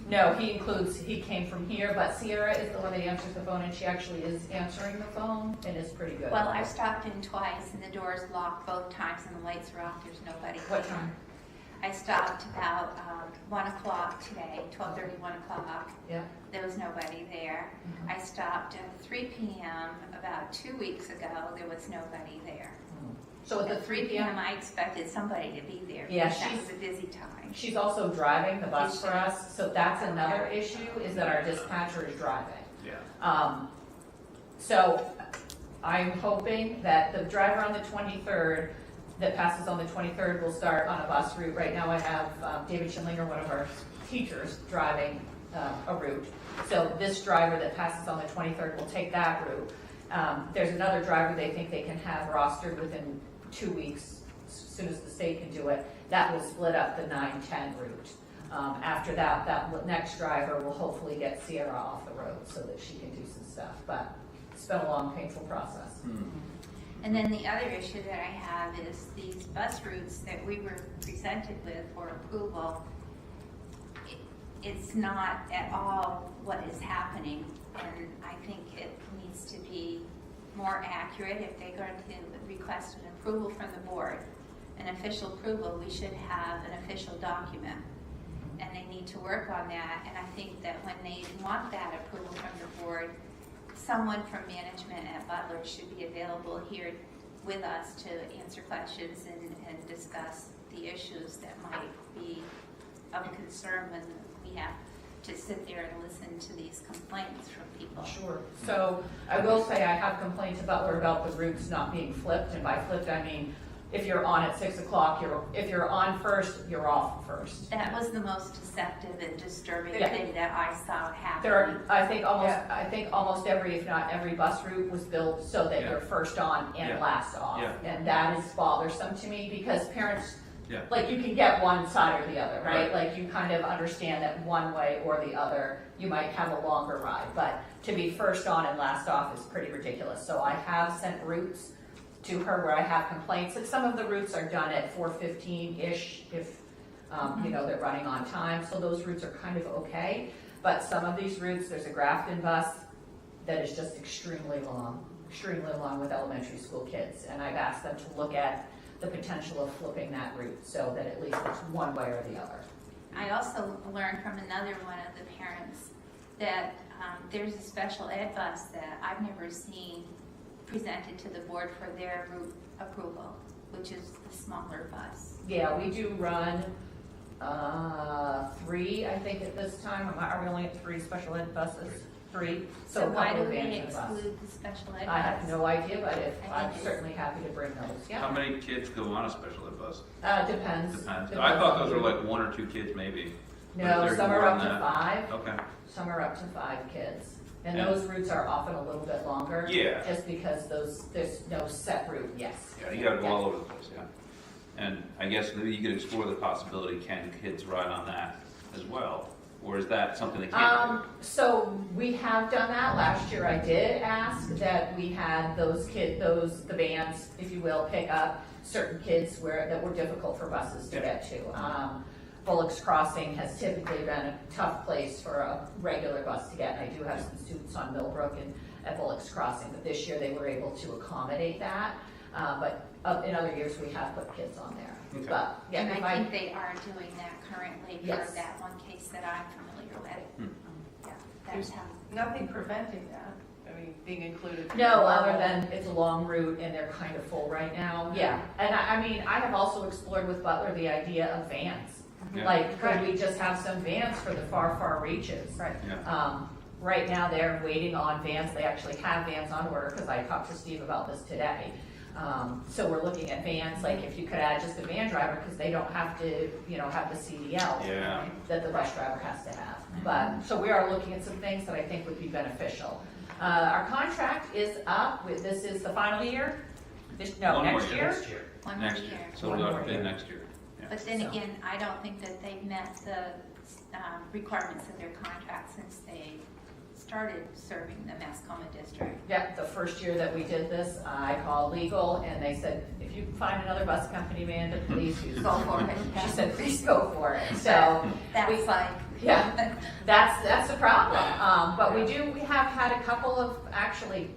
No, he came from here, but Sierra is the one that answers the phone, and she actually is answering the phone, and is pretty good. Well, I've stopped in twice and the door's locked both times and the lights are off, there's nobody. What time? I stopped about 1 o'clock today, 12:30, 1 o'clock. Yeah. There was nobody there. I stopped at 3 p.m. about 2 weeks ago. There was nobody there. So at the At 3 p.m. I expected somebody to be there. Yeah, because that she's- was a busy time. She's also driving the bus Is for she? us, so that's another issue, is that our dispatcher is driving. Yeah. So I'm hoping that the driver on the 23rd, that passes on the 23rd, will start on a bus route. Right now I have David Schindlinger, one of our teachers, driving a route. So this driver that passes on the 23rd will take that route. There's another driver they think they can have rostered within 2 weeks, as soon as the state can do it. That will split up the 9-10 route. After that, that next driver will hopefully get Sierra off the road so that she can do some stuff. But it's been a long, painful process. And then the other issue that I have is these bus routes that we were presented with for approval. It's not at all what is happening, and I think it needs to be more accurate. If they're going to request an approval from the board, an official approval, we should have an official document. And they need to work on that, and I think that when they want that approval from the board, someone from management at Butler should be available here with us to answer questions and discuss the issues that might be of concern when we have to sit there and listen to these complaints from people. Sure. So I will say I have complained to Butler about the routes not being flipped, and by flipped I mean if you're on at 6 o'clock, if you're on first, you're off first. That was the most deceptive and disturbing Yeah. thing that I saw happen. There are, I think almost every, if not every bus route was built so that Yeah. you're first on and Yeah. last off. Yeah. And that is bothersome to me because parents, Yeah. like you can get one side or the other, right? Right. Like you kind of understand that one way or the other, you might have a longer ride. But to be first on and last off is pretty ridiculous. So I have sent routes to her where I have complaints that some of the routes are done at 4:15-ish if, they're running on time. So those routes are kind of okay. But some of these routes, there's a Grafton bus that is just extremely long with elementary school kids. And I've asked them to look at the potential of flipping that route so that at least it's one way or the other. I also learned from another one of the parents that there's a special ed bus that I've never seen presented to the board for their route approval, which is the smaller bus. Yeah, we do run 3, I think, at this time. Are we only at 3 special ed buses? 3? So a why couple do of they vans in a bus. exclude the special ed bus? I have no idea, but I I'm think certainly happy to bring those, yeah. How many kids go on a special ed bus? Depends. Depends. I thought those were like 1 or 2 kids maybe. No, They're some are more up than to that. 5. Okay. Some are up to 5 kids. And Yeah. those routes are often a little bit longer. Yeah. Just because there's no set route, yes. Yeah, you gotta go all over the place, yeah. And I guess maybe you could explore the possibility, can kids ride on that as well? Or is that something they can't do? So we have done that. Last year I did ask that we had the vans, if you will, pick up certain kids that were difficult for buses to get to. Bullock's Crossing has typically been a tough place for a regular bus to get. I do have some students on Millbrook and at Bullock's Crossing, but this year they were able to accommodate that. But in other years we have put kids on there. Okay. But yeah, And if I think they are doing that currently Yes. for that one case that I'm familiar with. Yeah, that's how. Nothing preventing that, being included. No, other than it's a long route and they're kind of full right now. Yeah, and I have also explored with Butler the idea of vans. Yeah. Like, could we just have some vans for the far reaches? Right. Yeah. Right now they're waiting on vans. They actually have vans on order because I talked to Steve about this today. So we're looking at vans, like if you could add just a van driver because they don't have to, have the CDL Yeah. that the bus driver has to have. But, so we are looking at some things that I think would be beneficial. Our contract is up. This is the final year? One more Next year. year? One more Next year. year. So One we'll more have to year. pay next year. Yeah. But then So- again, I don't think that they've met the requirements of their contract since they started serving the Mascoma district. Yeah, the first year that we did this, I called legal and they said, if you find another bus company, Amanda, please use Go for it. She said, please go for it. So, That's like. yeah, that's the problem. But we have had a couple of actually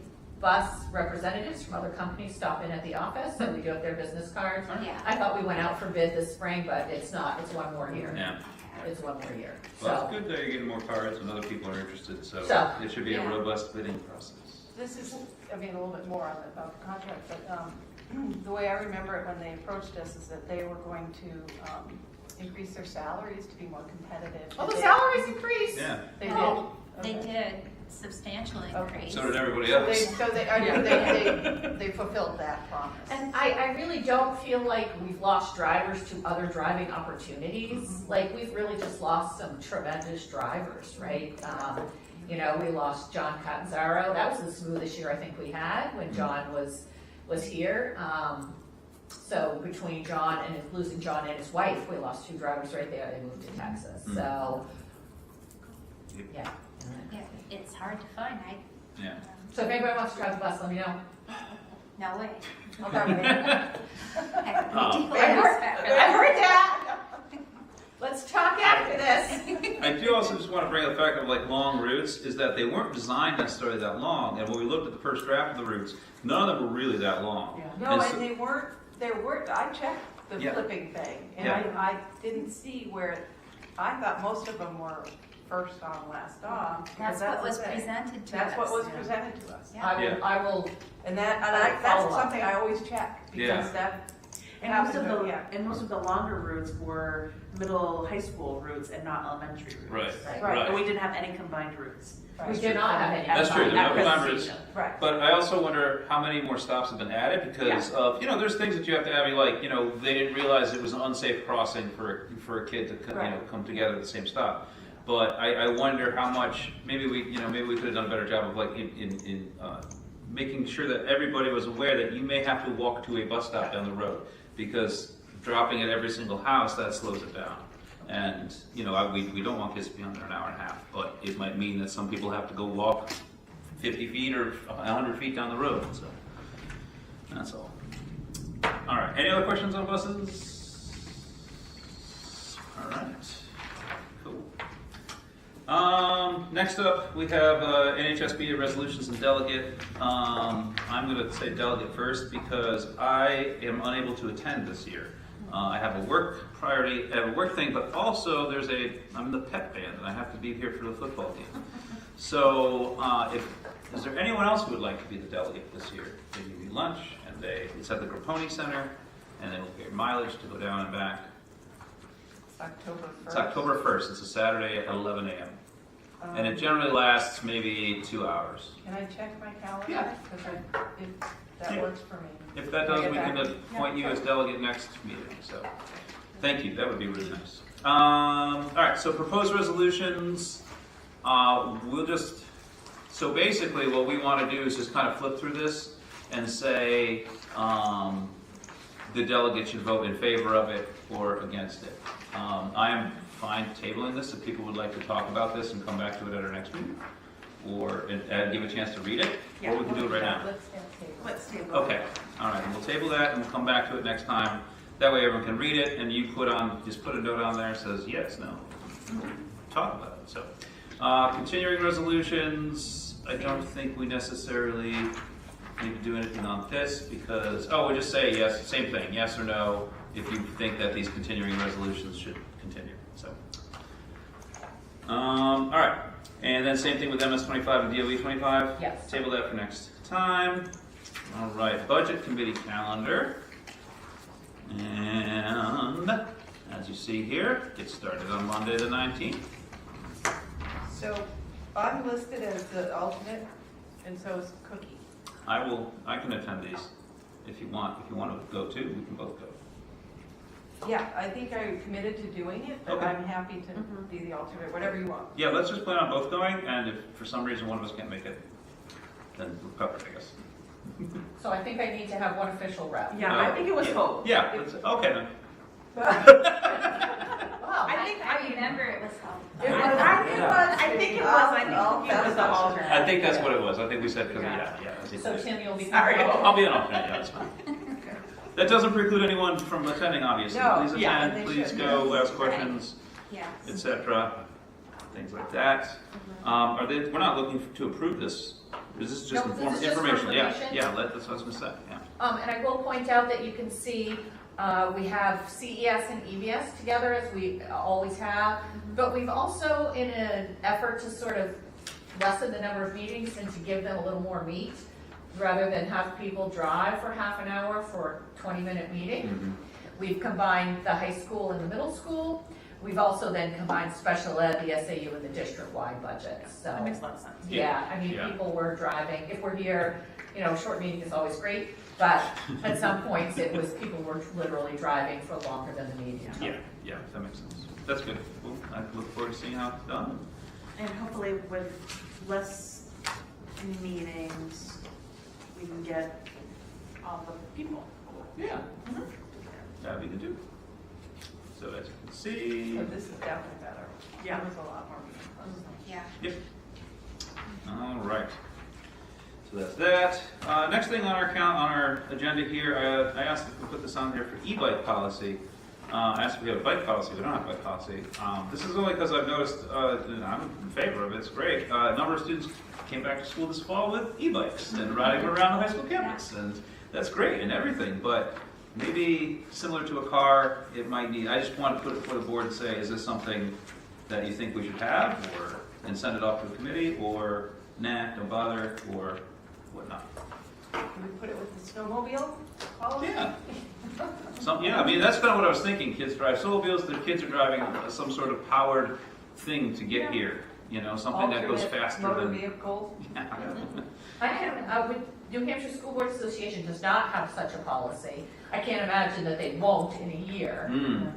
bus representatives from other companies stop in at the office, and we do have their business cards. Yeah. I thought we went out for bid this spring, but it's not, it's one more year. Yeah. It's one more year, Well, so. it's good that you're getting more cards and other people are interested, so So, it should be a yeah. robust bidding process. This is, I mean, a little bit more on about the contract, but the way I remember it when they approached us is that they were going to increase their salaries to be more competitive. Oh, the They- salaries increased. Yeah, They did? Oh, They Okay. did substantially Okay. increase. so did everybody So they, else. so they, they fulfilled that promise. And I really don't feel like we've lost drivers to other driving opportunities. Like, we've really just lost some tremendous drivers, right? You know, we lost John Catanzaro. That was the smoothest year I think we had when John was here. So between John and losing John and his wife, we lost 2 drivers right there. They moved to Texas. So, yeah. Yeah, it's hard to find. Yeah. So if anybody wants to drive the bus, let me know. No way. I'll drive it. I have Oh. ridiculous I respect for that. heard that. Let's talk after this. I do also just want to bring up the fact of like long routes is that they weren't designed necessarily that long. And when we looked at the first draft of the routes, none of them were really that long. No, And and so- there weren't, I checked the Yeah. flipping thing, and Yeah. I didn't see where, I thought most of them were first on, last off. because That's what the was thing. presented to us. That's what was presented to us. Yeah. I will, And I'll that's follow up. something I always check, Yeah. because that And most happened, of the, yeah. and most of the longer routes were middle high school routes and not elementary routes. Right, Right. And we didn't have any combined routes. we did not have any. That's true, At there were no presentation. Right. But I also wonder how many more stops have been added because of, you know, there's things that you have to have, like, you know, they didn't realize it was an unsafe crossing for a kid to, you know, come together at the same stop. But I wonder how much, maybe we could have done a better job of like in making sure that everybody was aware that you may have to walk to a bus stop down the road because dropping at every single house, that slows it down. And, you know, we don't want kids to be on there an hour and a half, but it might mean that some people have to go walk 50 feet or 100 feet down the road, so that's all. All right, any other questions on buses? All right, cool. Next up, we have NHSBA resolutions and delegate. I'm going to say delegate first because I am unable to attend this year. I have a work priority, I have a work thing, but also I'm in the pep band and I have to be here for the football game. So is there anyone else who would like to be the delegate this year? They give you lunch and it's at the Grapponi Center and then we'll get mileage to go down and back. It's October 1st. It's October 1st, it's a Saturday at 11 a.m. And it generally lasts maybe 2 hours. Can I check my calendar? Yeah. Because if that works for me. If that does, we can appoint you as delegate next meeting, so, thank you, that would be really nice. All right, so proposed resolutions, so basically what we want to do is just kind of flip through this and say, the delegate should vote in favor of it or against it. I am fine tabling this if people would like to talk about this and come back to it at our next meeting, or give a chance to read it, or we can do it right now. Let's table. Let's table. Okay, all right, we'll table that and we'll come back to it next time. That way everyone can read it and you just put a note on there that says yes, no. We'll talk about it, so. Continuing resolutions, I don't think we necessarily need to do anything on this because, we just say yes, same thing, yes or no, if you think that these continuing resolutions should continue, so. All right, and then same thing with MS-25 and DOE-25? Yes. Table that for next time. All right, budget committee calendar. And as you see here, it started on Monday the 19th. So I'm listed as the alternate, and so is Cookie. I can attend these if you want. If you want to go too, we can both go. Yeah, I think I committed to doing it, but Okay. I'm happy to be the alternate, whatever you want. Yeah, let's just plan on both going, and if for some reason one of us can't make it, then we're covered, I guess. So I think I need to have one official rep. Yeah, I think it was Hope. Yeah, okay then. Wow. I remember it was called. I think it was. I was the alternate. I think that's what it was. I think we said because yeah. I think So that- Tim, you'll be. Sorry. I'll be an alternate. Yeah, that's fine. That doesn't preclude anyone from attending, obviously. No, Please yeah, attend. they Please should. go. Ask questions, Yes. etc. Things like that. We're not looking to approve this Is this just No, this is just informational? Yeah, information. yeah, that's what I was gonna say, yeah. And I will point out that you can see, we have CES and EVS together as we always have, but we've also, in an effort to sort of lessen the number of meetings and to give them a little more meat, rather than have people drive for half an hour for a 20-minute meeting, we've combined the high school and the middle school. We've also then combined special ed, the SAU, and the district-wide budget, so. That makes a lot of sense. Yeah, I mean, Yeah. people were driving, if we're here, you know, short meeting is always great, but at some points, it was, people were literally driving for longer than the meeting. Yeah, that makes sense. That's good. Well, I look forward to seeing how it's done. And hopefully with less meetings, we can get all the people. Yeah. That'd be good too. So as you can see, So this is definitely better. Yeah. There was a lot more meetings. Yeah. yep. All right. So that's that. Next thing on our agenda here, I asked if we put this on there for e-bike policy. I asked if we have a bike policy. We don't have a bike policy. This is only because I've noticed, and I'm in favor of it. It's great. A number of students came back to school this fall with e-bikes and riding around the high school campus, and that's great and everything. But maybe similar to a car, it might need. I just want to put it before the board and say, is this something that you think we should have, or and send it off to the committee, or nah, don't bother, or whatnot. Can we put it with the snowmobile policy? Yeah. Yeah, I mean, that's kind of what I was thinking. Kids drive snowmobiles, their kids are driving some sort of powered thing to get here. You know, something that goes Alternate faster motor than. vehicles. I can, New Hampshire School Board Association does not have such a policy. I can't imagine that they won't in a year,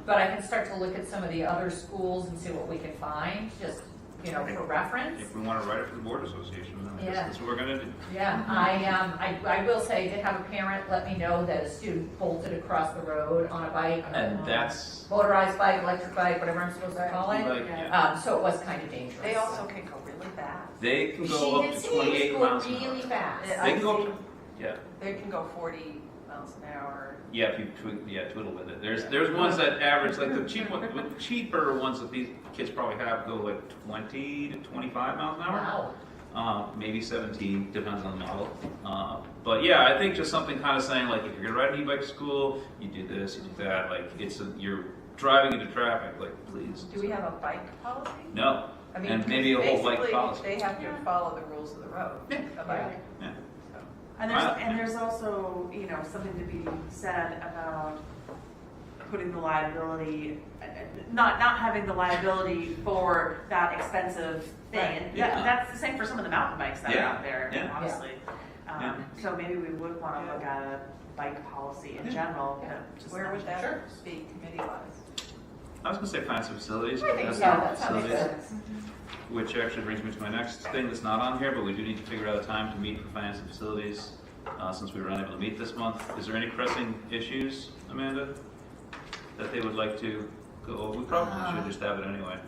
but I can start to look at some of the other schools and see what we can find, just, you know, for reference. If we want to write it for the board association, then I guess Yeah. that's what we're going to do. Yeah, I will say, I did have a parent let me know that a student bolted across the road on a bike. And that's Motorized bike, electric bike, whatever I'm supposed to call it. like, yeah. So it was kind of dangerous. They also can go really fast. They can She go up did to say 28 it's miles going an hour. really fast. They can go up to, yeah. They can go 40 miles an hour. Yeah, if you twiddle with it. There's ones that average, like the cheaper ones that these kids probably have go like 20 to 25 miles an hour. Wow. Maybe 17, depends on the model. But yeah, I think just something kind of saying like, if you're gonna ride an e-bike to school, you do this, you do that. Like you're driving into traffic. Like, please. Do we have a bike policy? No. I mean, And maybe a whole bike basically, policy. they have to follow the rules of the road. A bike. Yeah. So. And there's also, you know, something to be said about putting the liability, not having the liability for that expensive thing. And Yeah. that's the same for some of the mountain bikes that are Yeah. out there, Yeah. honestly. Yeah. So maybe we would want to look at a bike policy in general. Yeah. just Where would that Sure. be committee-wise? I was gonna say finance and facilities. I think That's so, not that sounds facilities. good. Which actually brings me to my next thing that's not on here, but we do need to figure out a time to meet for finance and facilities, since we were unable to meet this month. Is there any pressing issues, Amanda, that they would like to go over? We probably should just have it anyway.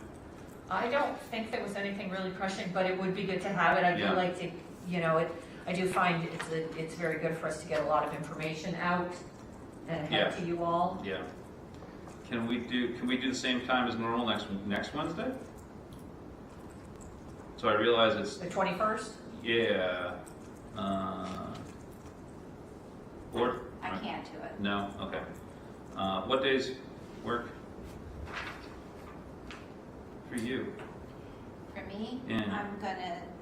I don't think there was anything really pressing, but it would be good to have it. I Yeah. do like to, you know, I do find it's very good for us to get a lot of information out and Yeah. ahead to you all. Yeah. Can we do the same time as normal next Wednesday? So I realize it's, The 21st? yeah, or? I can't do it. No, okay. What days work for you? For me, Yeah.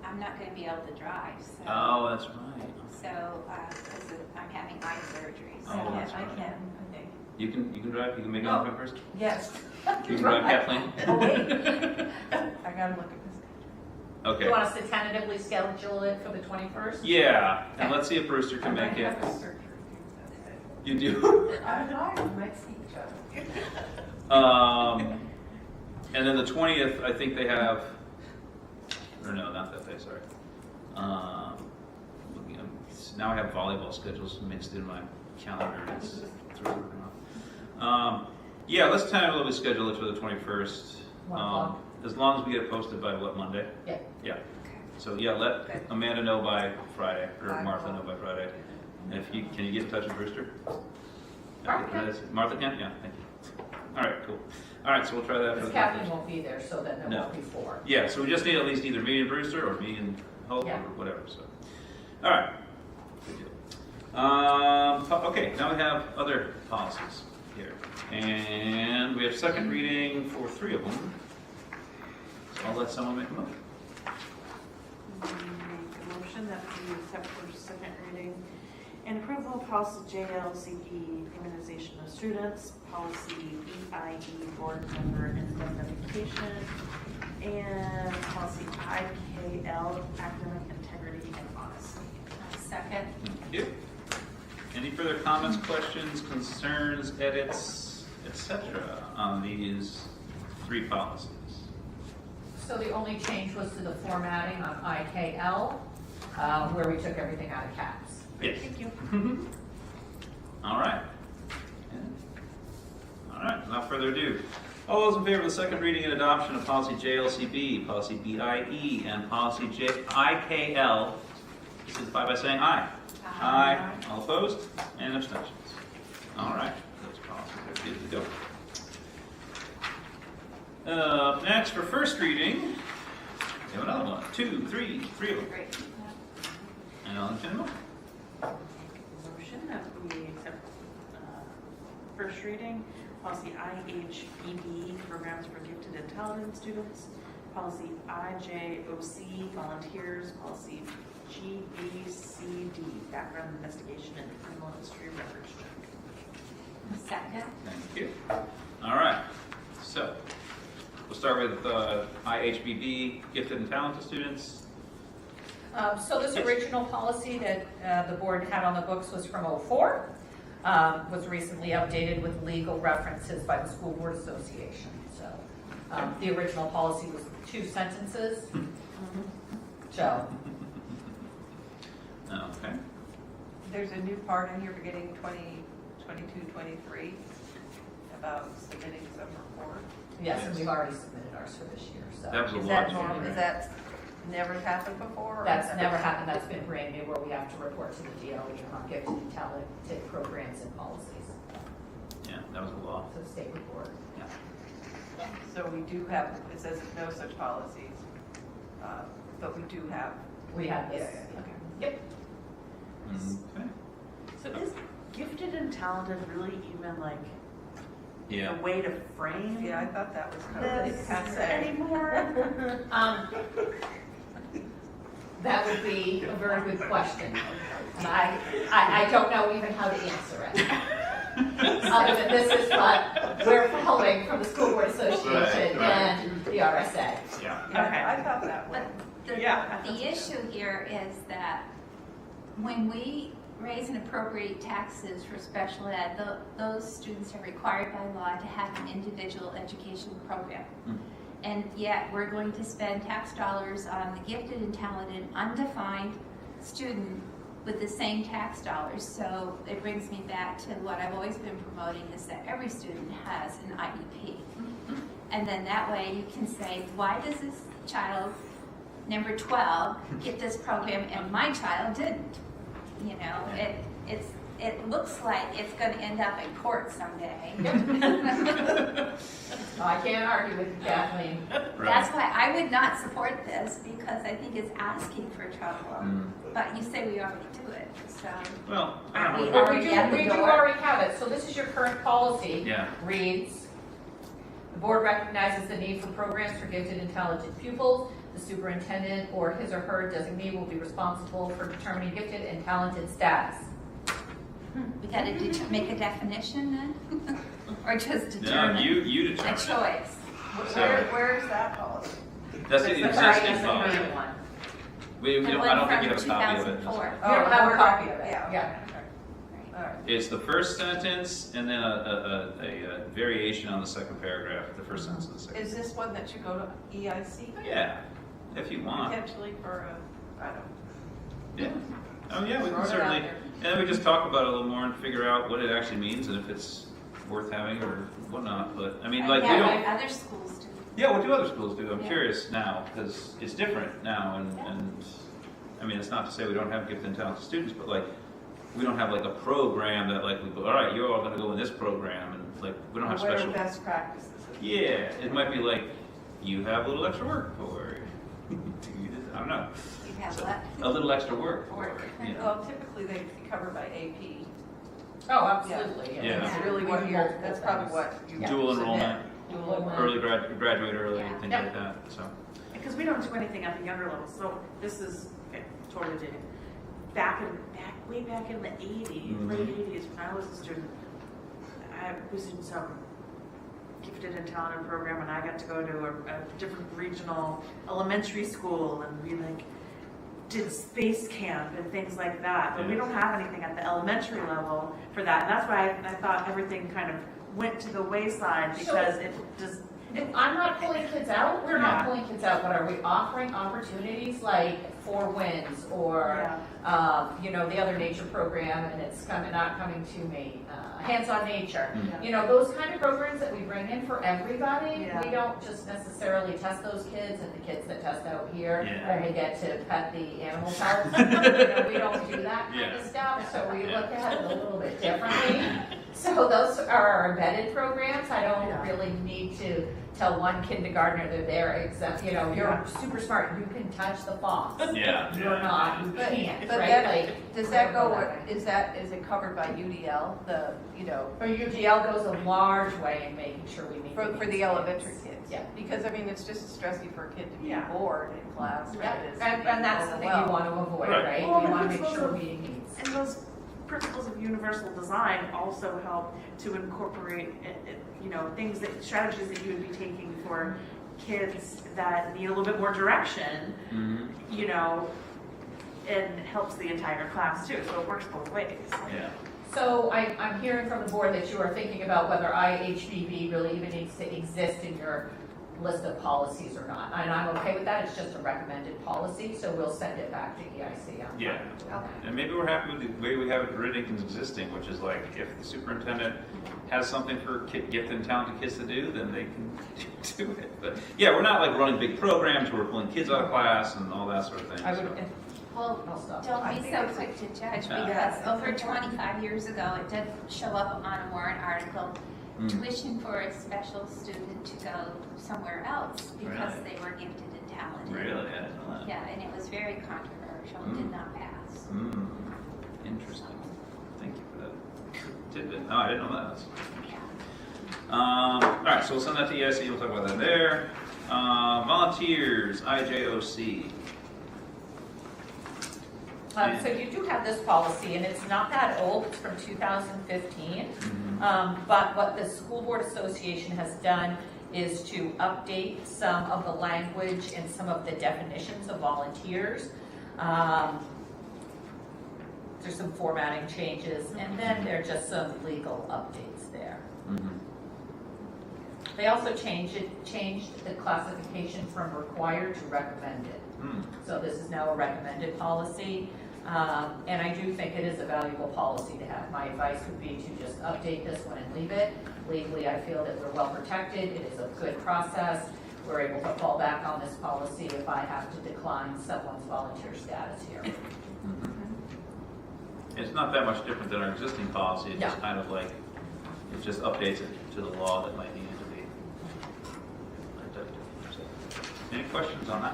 I'm not gonna be able to drive, so. Oh, that's right. So, because I'm having eye surgery, so. Oh, that's I right. can, I think. You can drive. You can make it on first. Yes. You can drive, Kathleen. Oh, wait. I gotta look at this. You Okay. want us to tentatively schedule it for the 21st? Yeah, and let's see if Brewster can make it. I might have a surgery that day. You do. I don't know, we might see each other. And then the 20th, I think they have. Or no, not that day. Sorry. Looking at, now I have volleyball schedules mixed in my calendar. It's throwing me off. Yeah, let's tentatively schedule it for the 21st. 1 o'clock. As long as we get it posted by what, Monday? Yeah. Yeah. So yeah, let Okay. Amanda know by Friday, or 5 Martha know o'clock. by Friday. And if you, can you get in touch with Brewster? Martha can. Martha can? Yeah, thank you. All right, cool. All right, so we'll try that for Because the Kathleen 21st. won't be there, so then there No. won't be 4. Yeah, so we just need at least either me and Brewster or me and Hope Yeah. or whatever, so. All right. Good deal. Okay, now we have other policies here. And we have second reading for 3 of them. So I'll let someone make a motion. Make a motion that we accept for second reading and approval of policy JLCP, immunization of students, policy BIE, board member indemnification, and policy IKL, academic integrity and honesty. Second. Thank you. Any further comments, questions, concerns, edits, etc. on these 3 policies? So the only change was to the formatting on IKL, where we took everything out of caps. Yes. Thank you. All right. Yeah. All right, without further ado. All those in favor of the second reading and adoption of policy JLCB, policy BIE, and policy IKL, signify by saying aye. Aye. All opposed? And abstentions. All right, those policies are good to go. Next, for first reading, we have another one. 2, 3 of them. Great. And I'll entertain a motion. Motion that we accept first reading, policy IHBB, programs for gifted and talented students, policy IJOC, volunteers, policy GBCD, background investigation and criminal history records check. Second. Thank you. All right, so we'll start with IHBB, gifted and talented students. So this original policy that the board had on the books was from '04, was recently updated with legal references by the School Board Association. So the original policy was 2 sentences. So. Okay. There's a new part in here beginning 2022, 23 about submitting some report. Yes, and we've already submitted ours for this year, so. That was a Is lot. that normal? Is that never happened before? or That's is that- never happened, that's been brand new, where we have to report to the DOE on gifted and talented programs and policies, Yeah, that was a lot. to the state report. So we do have, it says no such policies, but we do have. We have this. Yeah, yeah, okay. Yep. Okay. So is gifted and talented really even like Yeah. a way to frame Yeah, I thought that was kind of this passe. anymore? That would be a very good question, and I don't know even how to answer it. Other than this is what we're following from the School Board Association Right. and the RSA. Yeah. Yeah, I thought that was. But the issue here is that when we raise and appropriate taxes for special ed, those students are required by law to have an individual education program. And yet we're going to spend tax dollars on the gifted and talented undefined student with the same tax dollars. So it brings me back to what I've always been promoting, is that every student has an IEP. And then that way you can say, why does this child, number 12, get this program and my child didn't? You know, it looks like it's going to end up in court someday. I can't argue with you, Kathleen. That's why I would not support this, because I think it's asking for trouble. But you say we already do it, so. Well, I Aren't don't we know. But we already at the do door? already have it, so this is your current policy. Yeah. Reads, the board recognizes the need for programs for gifted and talented pupils. The superintendent or his or her designee will be responsible for determining gifted and talented status. We got to make a definition then? Or just No, determine you a determine. choice? So Where's that policy? that's the It's the existing current policy. one. We The don't, one I don't think from you have a copy of it. 2004. You don't have a copy of it, Yeah. yeah. All right. It's the first sentence and then a variation on the second paragraph, the first sentence of the second. Is this one that should go to EIC Yeah, if you want. potentially for a, I don't. Yeah. Oh, yeah, we Throw can it out certainly, there. and then we just talk about it a little more and figure out what it actually means and if it's worth having or whatnot. But, I mean, like, we Yeah, don't, like other schools do. yeah, what do other schools do? I'm Yeah. curious now, because it's different now, and, I mean, it's not to say we don't have gifted and talented students, but like, we don't have like a program that like, we go, all right, you're all gonna go in this program, and like, we don't have What are special. best practices? Yeah, it might be like, you have a little extra work, or, I don't know. Have So, what? a little extra work. Work. You know. Well, typically they'd be covered by AP. Oh, absolutely. Yeah. That's really what you're, that's probably what you. Dual submit. enrollment, Dual enrollment. early graduate early, Yeah. things Yep. like that, so. Because we don't do anything at the younger levels, so this is totally dated. Way back in the 80s, late 80s, when I was a student, I was in some gifted and talented program, and I got to go to a different regional elementary school, and we like did space camp and things like that. But we don't have anything at the elementary level for that, and that's why I thought everything kind of went to the wayside because it just. I'm not pulling kids out, we're Yeah. not pulling kids out, but are we offering opportunities like 4 Winds or, you know, the other nature program, and it's not coming to me, Hands-on Nature. Mm. You know, those kind of programs that we bring in for everybody, Yeah. we don't just necessarily test those kids and the kids that test out here, Yeah. and they get to pet the animal pets. You know, we don't do that kind Yeah. of stuff, so we Yeah. look at it a little bit differently. So those are our embedded programs. I don't Yeah. really need to tell one kindergartner they're there, except, you know, you're Yeah. super smart, you can touch the fox. Yeah. You're not, you But- can't, But right? that, Like, does that go, that way. is it covered by UDL, the, you know, Or UGL goes a large way in making sure we meet. for needs the of kids. elementary kids? Yeah. Because, I mean, it's just as stressy for a kid to be Yeah. bored in class than Yeah, it is. and that's the thing you want to avoid, Right. right? Well, We want to because make those sure are- we're meeting needs. And those principles of universal design also help to incorporate, you know, things that, strategies that you would be taking for kids that need a little bit more direction, Mhm. you know, and it helps the entire class too, so it works both ways. Yeah. So I'm hearing from the board that you are thinking about whether IHBB really even needs to exist in your list of policies or not. And I'm okay with that, it's just a recommended policy, so we'll send it back to EIC. I'm Yeah. fine with that. Okay. And maybe we're happy with the way we have it written and existing, which is like, if the superintendent has something for gifted and talented kids to do, then they can do it. But yeah, we're not like running big programs where we're pulling kids out of class and all that sort of thing. I so. would, Well, I'll stop. don't I be think so it's- quick to judge, Yeah. because over 25 years ago, it did show up on a warrant article, tuition for a special student to go somewhere else because Really? they were gifted and talented. Really? I didn't know that. Yeah, and it was very controversial, and did not pass. Interesting. Thank you for that tidbit. No, I didn't know that. Yeah. All right, so we'll send that to EIC. We'll talk about that there. Volunteers, IJOC. So you do have this policy, and it's not that old, it's from 2015. But what the School Board Association has done is to update some of the language and some of the definitions of volunteers. There's some formatting changes, and then there are just some legal updates there. They also changed the classification from required to recommended. So this is now a recommended policy, and I do think it is a valuable policy to have. My advice would be to just update this one and leave it. Legally, I feel that we're well protected, it is a good process. We're able to fall back on this policy if I have to decline someone's volunteer status here. It's not that much different than our existing policy. It's just No. kind of like, it just updates it to the law that might need it to be. So, any questions on that?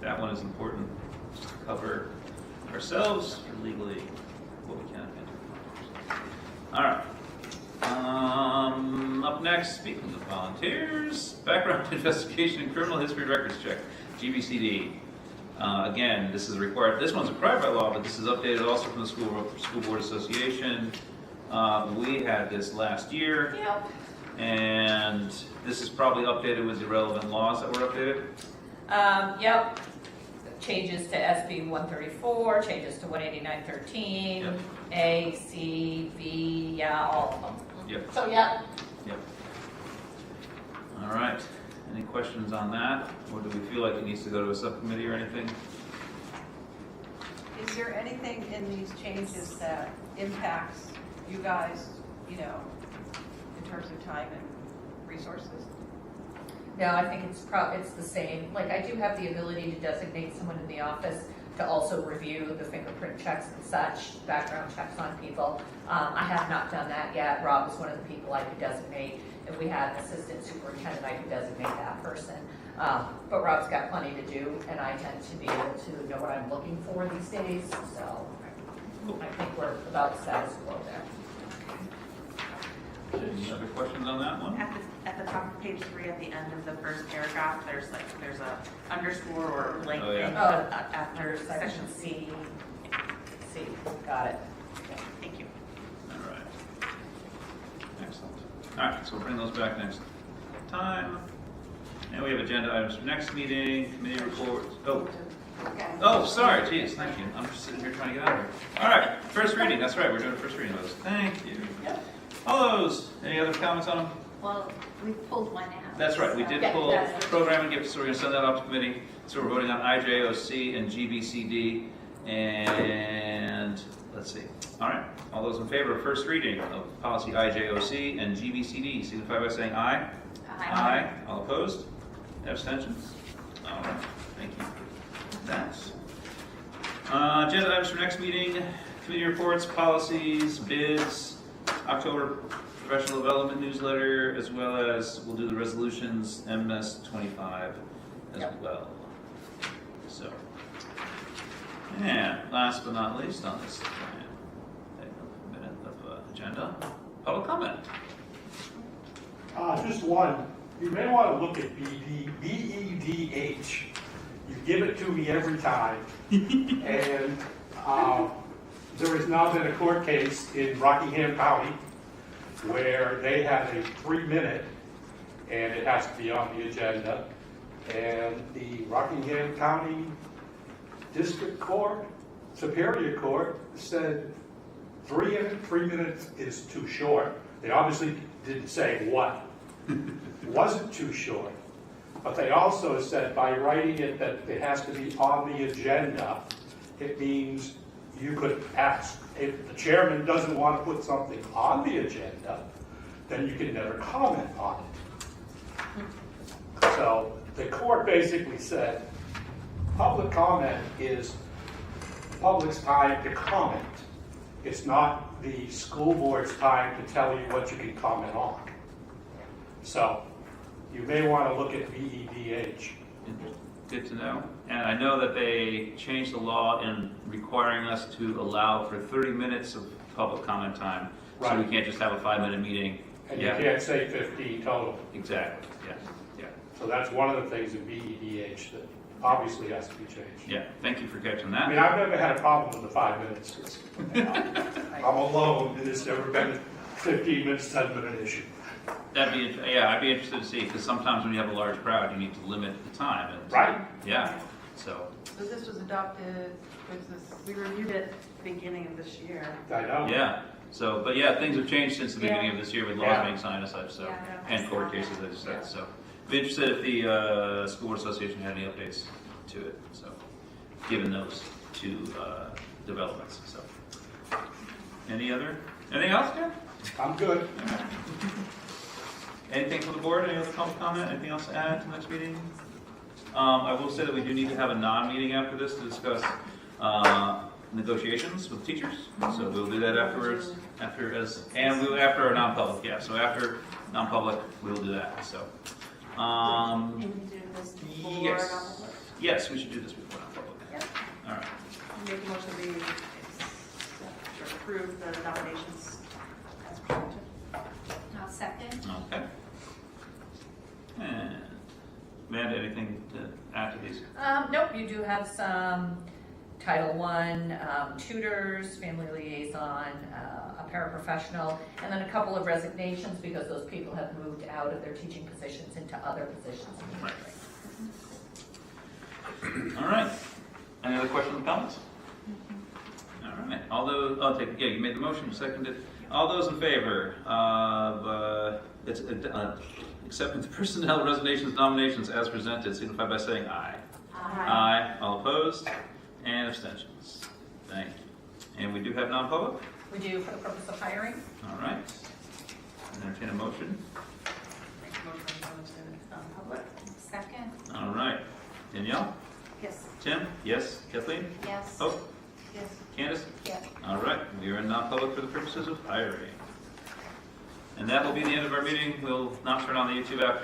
That one is important, just to cover ourselves for legally what we can and can't do. All right. Up next, speaking of volunteers, background investigation and criminal history records check, GBCD. Again, this is required. This one's required by law, but this is updated also from the School Board Association. We had this last year, Yep. and this is probably updated with the relevant laws that were updated. Yep. Changes to SB 134, changes to 18913, Yep. A, C, B, yeah, all of them. Yep. So, yeah. Yep. All right. Any questions on that? Or do we feel like it needs to go to a subcommittee or anything? Is there anything in these changes that impacts you guys, you know, in terms of time and resources? No, I think it's the same. Like, I do have the ability to designate someone in the office to also review the fingerprint checks and such, background checks on people. I have not done that yet. Rob is one of the people I could designate. If we had an assistant superintendent, I could designate that person. But Rob's got plenty to do, and I tend to be able to know what I'm looking for these days, so I think we're about status quo there. Any other questions on that one? At the top of page 3, at the end of the first paragraph, there's a underscore or blank Oh, yeah. thing after section C. See, got it. Thank you. All right. Excellent. All right, so we'll bring those back next time. And we have agenda items for next meeting, committee reports. Oh, sorry, geez, thank you. I'm just sitting here trying to get out of here. All right, first reading, that's right, we're doing first reading of those. Thank you. All those, any other comments on them? Well, we pulled one out. That's right, we did Yeah, pull that's- program and gifts, so we're going to send that off to committee. So we're voting on IJOC and GBCD, and let's see. All right, all those in favor of first reading of policy IJOC and GBCD, signify by saying aye. Aye. All opposed? Abstentions? All right, thank you for that. Agenda items for next meeting, committee reports, policies, bids, October professional development newsletter, as well as we'll do the resolutions, MS 25 as well. So, and last but not least on this minute of agenda, public comment. Just one. You may want to look at BEDH. You give it to me every time. And there has now been a court case in Rockingham County where they had a 3-minute, and it has to be on the agenda. And the Rockingham County District Court, Superior Court, said 3 minutes is too short. They obviously didn't say what wasn't too short, but they also said by writing it that it has to be on the agenda, it means you could ask, if the chairman doesn't want to put something on the agenda, then you can never comment on it. So the court basically said public comment is public's time to comment. It's not the school board's time to tell you what you can comment on. So you may want to look at BEDH. Good to know. And I know that they changed the law in requiring us to allow for 30 minutes of public comment time. So we Right. can't just have a 5-minute meeting. And you can't say 15 total. Exactly, yeah. So that's one of the things in BEDH that obviously has to be changed. Yeah, thank you for catching I mean, that. I've never had a problem with the 5 minutes. 'Cause, I'm alone, and it's never been a 15 minutes, 10-minute issue. I'd be interested to see, because sometimes when you have a large crowd, you need to limit the time. And, Right? Yeah, so, So this was adopted, was this, We reviewed it beginning of this year. I know. yeah. So, but yeah, things have changed since the beginning of this year with laws Yeah. being signed and such, so, Yeah. and court cases, as you said, so. Be interested if the School Board Association had any updates to it, so, given those two developments, so. Anything else, Ken? I'm good. Anything from the board, any other public comment, anything else to add to the next meeting? I will say that we do need to have a non-meeting after this to discuss negotiations with teachers, so we'll do that afterwards, after our non-public, yeah, so after non-public, we will do that, so. Can we do this before Yes. non-public? Yes, we should do this before non-public. Yep. All right. Make a motion to approve the nominations as presented. I'll second. Okay. And Amanda, anything to add to these? Nope, you do have some Title I tutors, family liaison, a paraprofessional, and then a couple of resignations because those people have moved out of their teaching positions into other positions in the district. All right. Any other questions or comments? All right. All those, you made the motion, you seconded. All those in favor of accepting the personnel resignations nominations as presented, signify by saying aye. Aye. All opposed? And abstentions. Thank you. And we do have non-public? We do for the purpose of hiring. All right. Entertain a motion. Make a motion to go into non-public. Second. All right. Danielle? Yes. Tim? Yes. Kathleen? Yes. Oh, Yes. Candace? Yes. All right, we are in non-public for the purposes of hiring. And that will be the end of our meeting. We'll not turn on the YouTube after